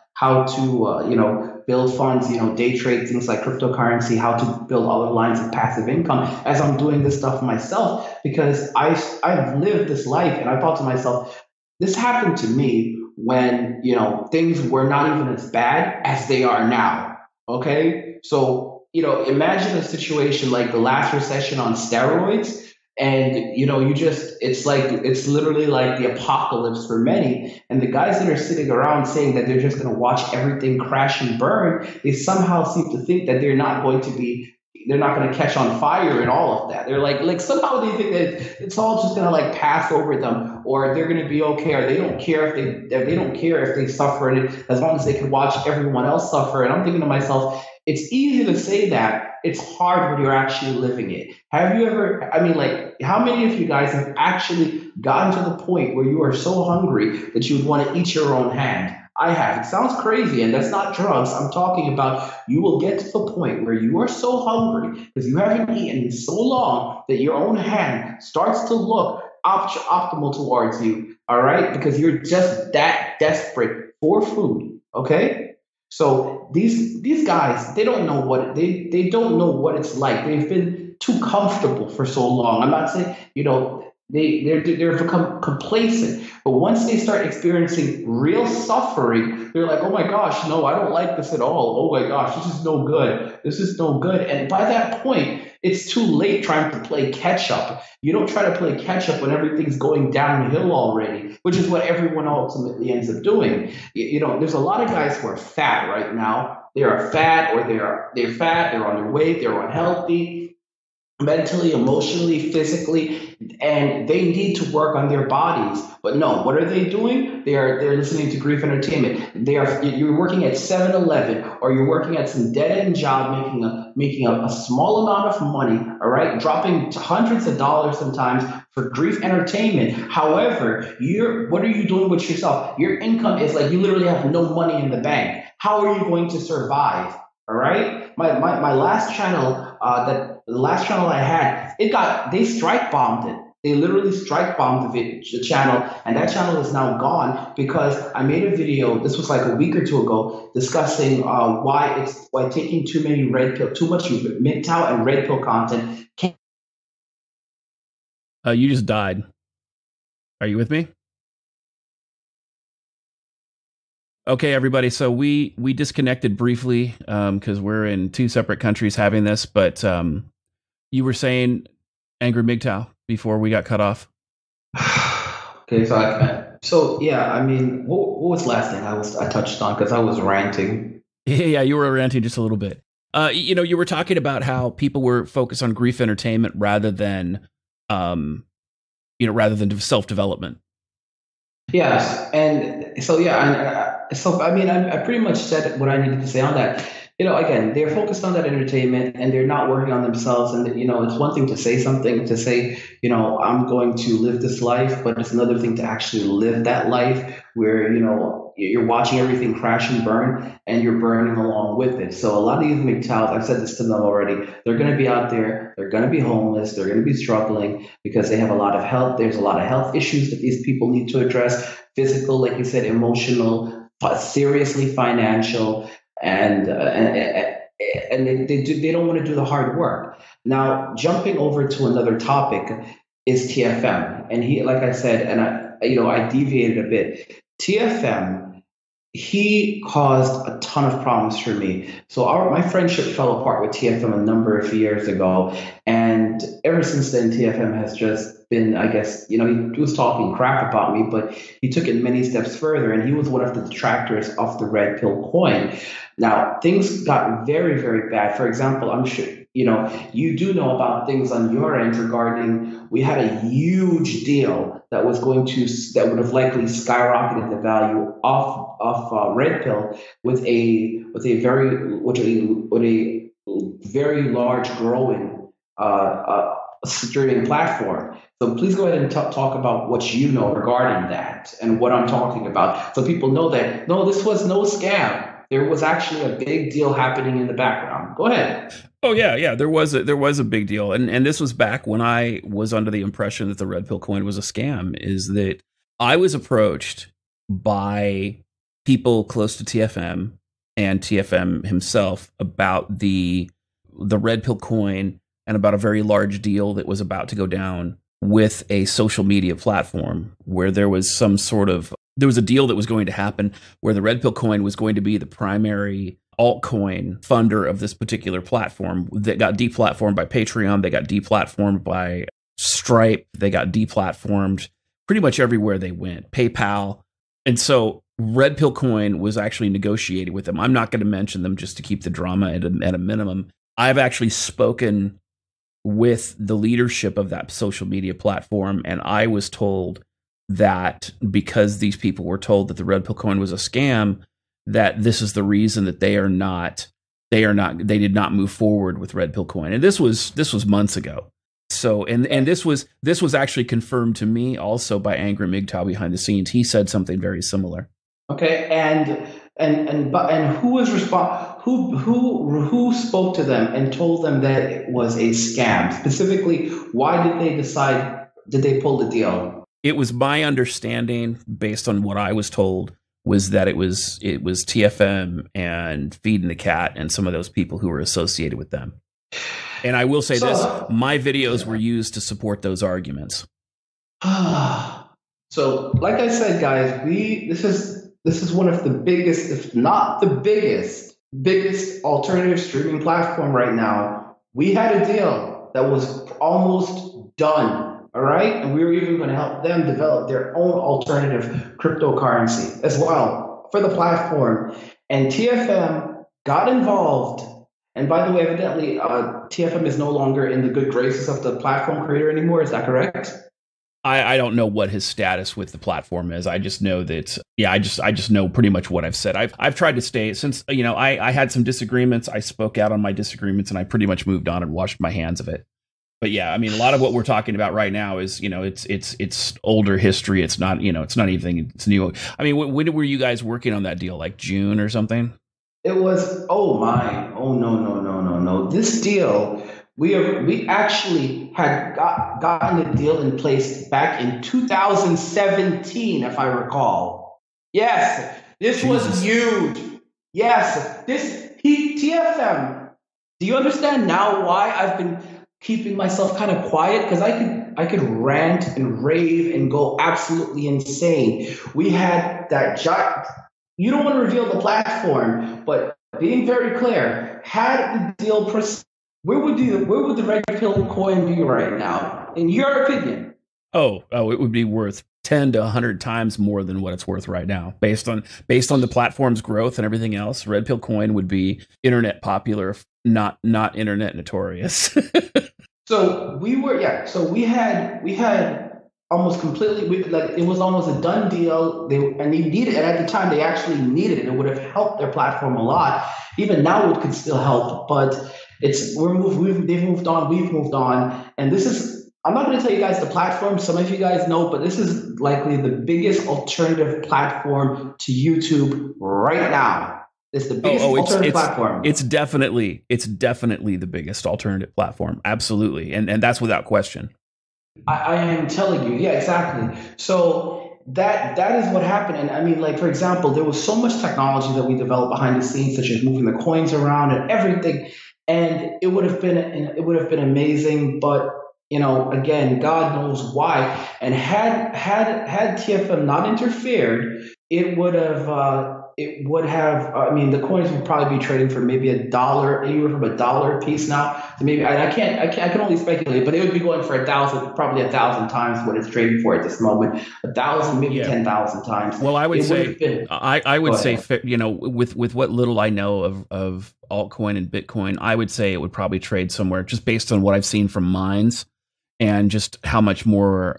build funds, day trade things like cryptocurrency, how to build other lines of passive income as I'm doing this stuff myself, because I've lived this life and I thought to myself, this happened to me when, things were not even as bad as they are now. Okay. So, imagine a situation like the last recession on steroids. And it's literally like the apocalypse for many. And the guys that are sitting around saying that they're just going to watch everything crash and burn, they somehow seem to think that they're not going to catch on fire and all of that. They're like somehow they think that it's all just going to like pass over them, or they're going to be okay, or they don't care if they suffer, and as long as they can watch everyone else suffer. And I'm thinking to myself, it's easy to say that. It's hard when you're actually living it. Have you ever, how many of you guys have actually gotten to the point where you are so hungry that you would want to eat your own hand? I have. It sounds crazy, and that's not drugs. I'm talking about you will get to the point where you are so hungry because you haven't eaten in so long that your own hand starts to look optimal towards you, all right? Because you're just that desperate for food, okay? So these guys, they don't know they don't know what it's like. They've been too comfortable for so long. I'm not saying, they're become complacent. But once they start experiencing real suffering, they're like, oh my gosh, no, I don't like this at all. Oh my gosh, this is no good. This is no good. And by that point, it's too late trying to play catch up. You don't try to play catch up when everything's going downhill already, which is what everyone ultimately ends up doing. There's a lot of guys who are fat right now. They are fat, or they're fat, they're underweight, they're unhealthy, mentally, emotionally, physically, and they need to work on their bodies. But no, what are they doing? They're listening to grief entertainment. You're working at 7-Eleven, or you're working at some dead-end job making a small amount of money, all right, dropping hundreds of dollars sometimes for grief entertainment. However, what are you doing with yourself? Your income is like you literally have no money in the bank. How are you going to survive? All right. My last channel, the last channel I had, they strike bombed it. They literally strike bombed the channel, and that channel is now gone because I made a video. This was like a week or two ago, discussing why taking too much MGTOW and red pill content. You just died. Are you with me? Okay, everybody. So we disconnected briefly because we're in two separate countries having this. But you were saying Angry MGTOW before we got cut off. Okay, so yeah. I mean, what was the last thing I touched on, because I was ranting. Yeah, you were ranting just a little bit. You were talking about how people were focused on grief entertainment rather than self-development. Yes, and so yeah, I pretty much said what I needed to say on that. again, they're focused on that entertainment and they're not working on themselves. And, it's one thing to say something, to say, I'm going to live this life, but it's another thing to actually live that life where, you're watching everything crash and burn and you're burning along with it. So a lot of these MGTOWs, I've said this to them already, they're going to be out there, they're going to be homeless, they're going to be struggling because they have a lot of health. There's a lot of health issues that these people need to address, physical, like you said, emotional, seriously financial, and they don't want to do the hard work. Now, jumping over to another topic is TFM, and he, like I said, and I deviated a bit. TFM, he caused a ton of problems for me. So my friendship fell apart with TFM a number of years ago, and ever since then, TFM has just been, I guess, he was talking crap about me, but he took it many steps further, and he was one of the detractors of the red pill coin. Now, things got very, very bad. For example, I'm sure, you do know about things on your end regarding, we had a huge deal that would have likely skyrocketed the value of red pill with a very large growing streaming platform. So please go ahead and talk about what you know regarding that and what I'm talking about, so people know that no, this was no scam. There was actually a big deal happening in the background. Go ahead. Oh yeah. There was a big deal, and this was back when I was under the impression that the red pill coin was a scam. Is that I was approached by people close to TFM and TFM himself about the red pill coin and about a very large deal that was about to go down with a social media platform where there was a deal that was going to happen where the red pill coin was going to be the primary altcoin funder of this particular platform that got deplatformed by Patreon. They got deplatformed by Stripe. They got deplatformed pretty much everywhere they went, PayPal. And so red pill coin was actually negotiated with them. I'm not going to mention them just to keep the drama at a minimum. I've actually spoken with the leadership of that social media platform, and I was told that because these people were told that the red pill coin was a scam, that this is the reason that they did not move forward with red pill coin. And this was months ago. So, and this was actually confirmed to me also by Angry MGTOW behind the scenes. He said something very similar. Okay. And who was who spoke to them and told them that it was a scam? Specifically, why did they pull the deal? It was my understanding, based on what I was told, was that it was TFM and Feeding the Cat and some of those people who were associated with them. And I will say this, my videos were used to support those arguments. So, like I said, guys, this is one of the biggest, if not the biggest alternative streaming platform right now. We had a deal that was almost done. All right. And we were even going to help them develop their own alternative cryptocurrency as well for the platform. And TFM got involved. And by the way, evidently, TFM is no longer in the good graces of the platform creator anymore. Is that correct? I don't know what his status with the platform is. I just know that, I just know pretty much what I've said. I've tried to stay since, I had some disagreements. I spoke out on my disagreements and I pretty much moved on and washed my hands of it. But yeah, I mean, a lot of what we're talking about right now is, it's older history. It's not, it's not anything. It's new. I mean, when were you guys working on that deal? Like June or something? It was, oh no. This deal, we actually had gotten the deal in place back in 2017, if I recall. Yes, this was huge. Yes, TFM. Do you understand now why I've been keeping myself kind of quiet? Because I could rant and rave and go absolutely insane. We had that giant. You don't want to reveal the platform, but being very clear, had the deal proceeded, where would the red pill coin be right now, in your opinion? Oh, it would be worth 10 to 100 times more than what it's worth right now, based on the platform's growth and everything else. Red pill coin would be internet popular, not internet notorious. So we had almost completely like it was almost a done deal. They needed, and at the time they actually needed it. It would have helped their platform a lot. Even now, it could still help, but they've moved on. We've moved on, and this is. I'm not going to tell you guys the platform. Some of you guys know, but this is likely the biggest alternative platform to YouTube right now. It's the biggest alternative platform. It's definitely the biggest alternative platform. Absolutely, and that's without question. I am telling you, yeah, exactly. So that is what happened. And I mean, like for example, there was so much technology that we developed behind the scenes, such as moving the coins around and everything, and it would have been amazing. But again, God knows why. And had TFM not interfered, it would have. It would have. I mean, the coins would probably be trading for maybe $1, anywhere from $1 a piece now to maybe. I can only speculate, but it would be going for 1,000, probably 1,000 times what it's trading for at this moment. 1,000, maybe 10,000 times. Well, I would say, I would say, with what little I know of altcoin and Bitcoin, I would say it would probably trade somewhere, just based on what I've seen from mines and just how much more.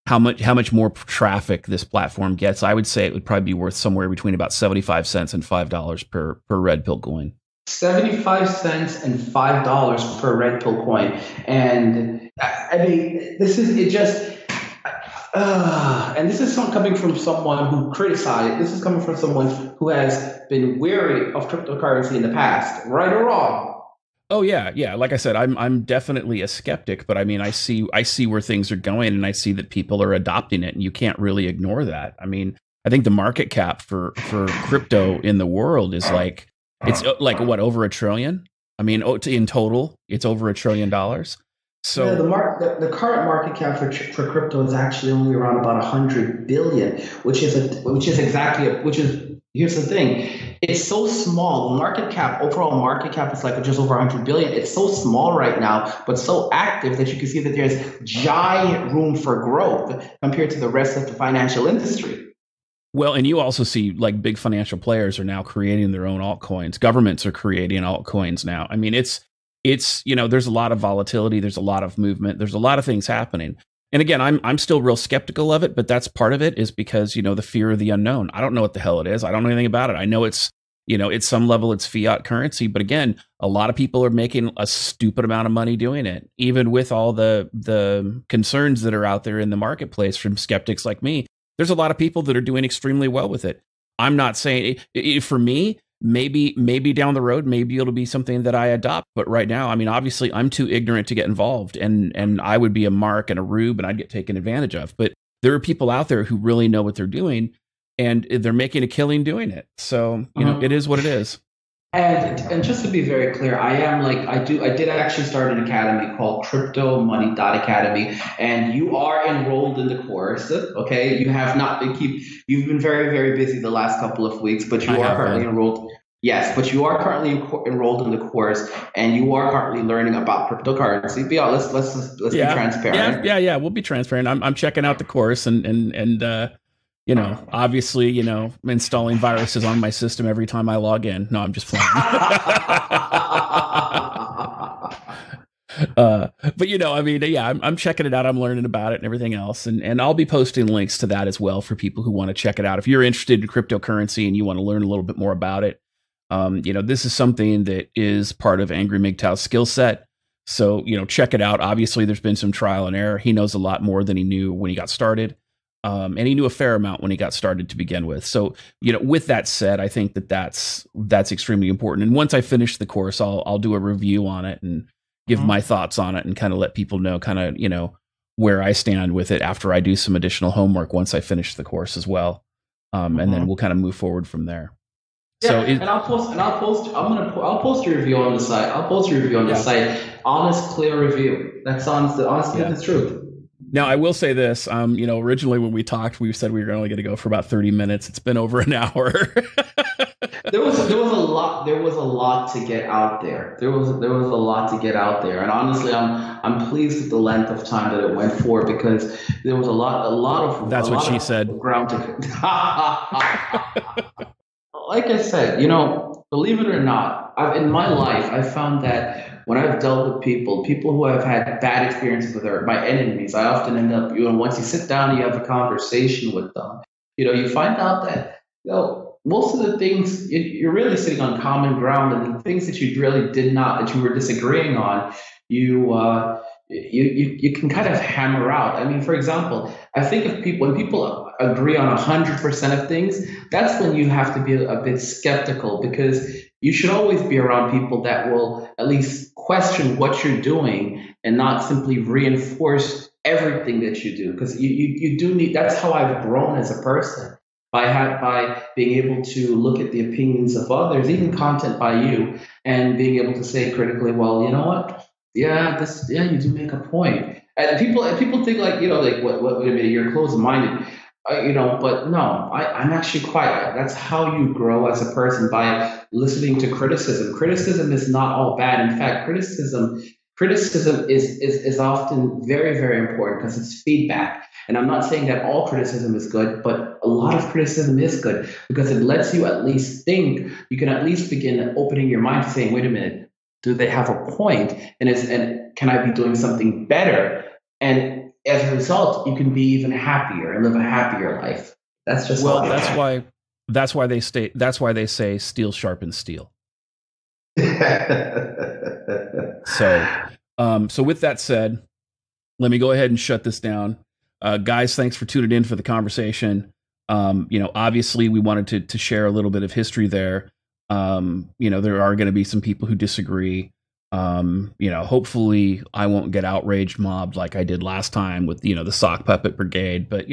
How much more traffic this platform gets. I would say it would probably be worth somewhere between about 75 cents and $5 per Redpill coin. 75 cents and $5 per Redpill coin. And I mean, this is it just. And this is coming from someone who criticized. This is coming from someone who has been wary of cryptocurrency in the past, right or wrong. Oh yeah. Like I said, I'm definitely a skeptic, but I mean, I see where things are going, and I see that people are adopting it, and you can't really ignore that. I mean, I think the market cap for crypto in the world is it's like what, over $1 trillion? I mean, in total, it's over $1 trillion. So yeah, the current market cap for crypto is actually only around about 100 billion, which is here's the thing. It's so small. Overall market cap is like just over 100 billion. It's so small right now, but so active that you can see that there's giant room for growth compared to the rest of the financial industry. Well, and you also see like big financial players are now creating their own altcoins. Governments are creating altcoins now. I mean, it's there's a lot of volatility. There's a lot of movement. There's a lot of things happening. And again, I'm still real skeptical of it, but that's part of it is because, the fear of the unknown. I don't know what the hell it is. I don't know anything about it. I know it's, at some level it's fiat currency, but again, a lot of people are making a stupid amount of money doing it, even with all the concerns that are out there in the marketplace from skeptics like me. There's a lot of people that are doing extremely well with it. I'm not saying for me, maybe down the road, maybe it'll be something that I adopt. But right now, I mean, obviously I'm too ignorant to get involved, and I would be a Mark and a Rube and I'd get taken advantage of. But there are people out there who really know what they're doing, and they're making a killing doing it. So, it is what it is. And just to be very clear, I did actually start an academy called Crypto Money Academy, and you are enrolled in the course. Okay, you have not been you've been very, very busy the last couple of weeks, but you are currently enrolled. Yes, but you are currently enrolled in the course, and you are currently learning about cryptocurrency. But yeah, let's be transparent. Yeah, we'll be transparent. I'm checking out the course, and obviously, I'm installing viruses on my system every time I log in. No, I'm just playing. But I mean, yeah, I'm checking it out. I'm learning about it and everything else. And I'll be posting links to that as well for people who want to check it out. If you're interested in cryptocurrency and you want to learn a little bit more about it, this is something that is part of Angry MGTOW's skill set. So, check it out. Obviously, there's been some trial and error. He knows a lot more than he knew when he got started. And he knew a fair amount when he got started to begin with. So, with that said, I think that's extremely important. And once I finish the course, I'll do a review on it and give my thoughts on it and kind of let people know where I stand with it after I do some additional homework once I finish the course as well. And then we'll kind of move forward from there. Yeah, so I'll post your review on the site. I'll post your review on the site. Honest, clear review. That's honestly the truth. Now, I will say this, originally when we talked, we said we were only going to go for about 30 minutes. It's been over an hour. There was a lot to get out there. There was a lot to get out there. And honestly, I'm pleased with the length of time that it went for, because there was a lot of That's what she said. Ground to Like I said, believe it or not, in my life, I found that when I've dealt with people who have had bad experiences with are my enemies, I often end up, once you sit down and you have a conversation with them, you find out that, most of the things you're really sitting on common ground, and the things that you really did not, that you were disagreeing on, you, you can kind of hammer out. I mean, for example, I think if people when people agree on 100% of things, that's when you have to be a bit skeptical, because you should always be around people that will at least question what you're doing and not simply reinforce everything that you do. Because you do need. That's how I've grown as a person, by being able to look at the opinions of others, even content by you, and being able to say critically, well, you know what? Yeah, you do make a point. And people think like, like, what wait a minute, you're closed minded. But no, I'm actually quite. That's how you grow as a person, by listening to criticism. Criticism is not all bad. In fact, criticism is often very, very important, because it's feedback. And I'm not saying that all criticism is good, but a lot of criticism is good, because it lets you at least think. You can at least begin opening your mind, saying, wait a minute, do they have a point? And can I be doing something better? And as a result, you can be even happier and live a happier life. That's just well. That's why they say steel sharpens steel. So with that said, let me go ahead and shut this down. Guys, thanks for tuning in for the conversation. Obviously we wanted to share a little bit of history there. There are going to be some people who disagree. Hopefully I won't get outraged mobbed like I did last time with, the sock puppet brigade, but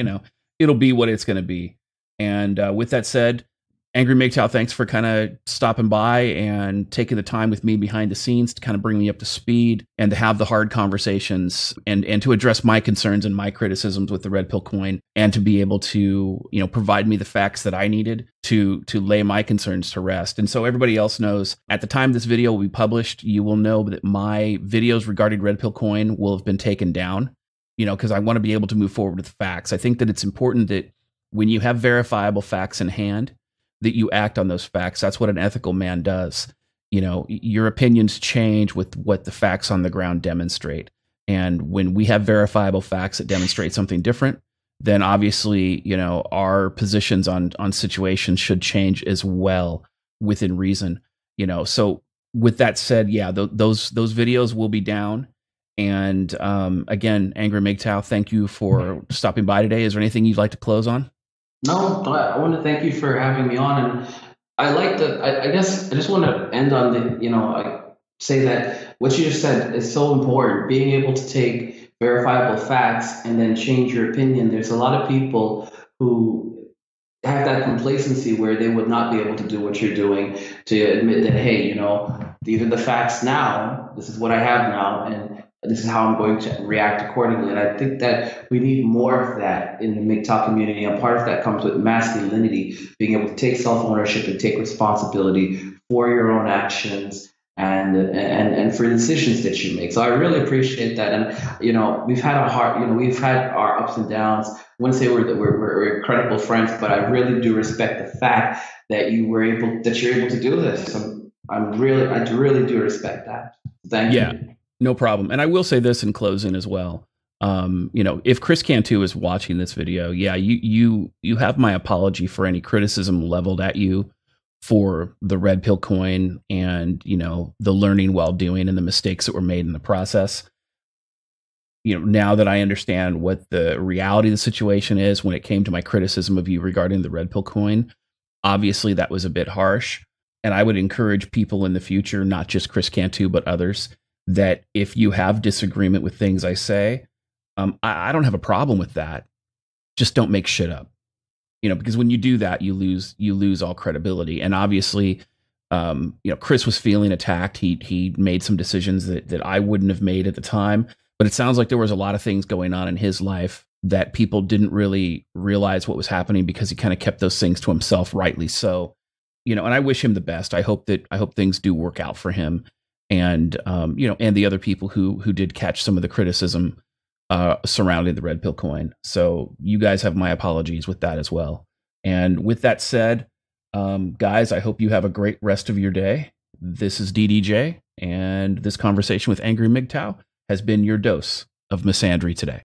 it'll be what it's going to be. And with that said, Angry MGTOW, thanks for kind of stopping by and taking the time with me behind the scenes to kind of bring me up to speed and to have the hard conversations and to address my concerns and my criticisms with the Red Pill coin, and to be able to, provide me the facts that I needed to lay my concerns to rest. And so everybody else knows, at the time this video will be published, you will know that my videos regarding Red Pill coin will have been taken down, because I want to be able to move forward with facts. I think that it's important that when you have verifiable facts in hand, that you act on those facts. That's what an ethical man does. Your opinions change with what the facts on the ground demonstrate. And when we have verifiable facts that demonstrate something different, then obviously, our positions on situations should change as well, within reason. So with that said, those videos will be down. And again, Angry MGTOW, thank you for stopping by today. Is there anything you'd like to close on? No, I want to thank you for having me on, and I guess I just want to end on I say that what you just said is so important. Being able to take verifiable facts and then change your opinion. There's a lot of people who have that complacency where they would not be able to do what you're doing, to admit that, hey, these are the facts now. This is what I have now, and this is how I'm going to react accordingly. And I think that we need more of that in the MGTOW community. And part of that comes with masculinity, being able to take self-ownership and take responsibility for your own actions and for decisions that you make. So I really appreciate that. And, we've had we've had our ups and downs. I wouldn't say we're incredible friends, but I really do respect the fact that you're able to do this. I really do respect that. Thank you. No problem. And I will say this in closing as well. If Chris Cantu is watching this video, you have my apology for any criticism leveled at you for the Red Pill coin and, the learning while doing and the mistakes that were made in the process. Now that I understand what the reality of the situation is when it came to my criticism of you regarding the Red Pill coin, obviously that was a bit harsh. And I would encourage people in the future, not just Chris Cantu, but others, that if you have disagreement with things I say, I don't have a problem with that. Just don't make shit up, because when you do that, you lose all credibility. And obviously, Chris was feeling attacked. He made some decisions that I wouldn't have made at the time, but it sounds like there was a lot of things going on in his life that people didn't really realize what was happening, because he kind of kept those things to himself, rightly so. And I wish him the best. I hope things do work out for him. And, and the other people who did catch some of the criticism surrounding the Red Pill coin. So you guys have my apologies with that as well. And with that said, guys, I hope you have a great rest of your day. This is DDJ, and this conversation with Angry MGTOW has been your dose of misandry today.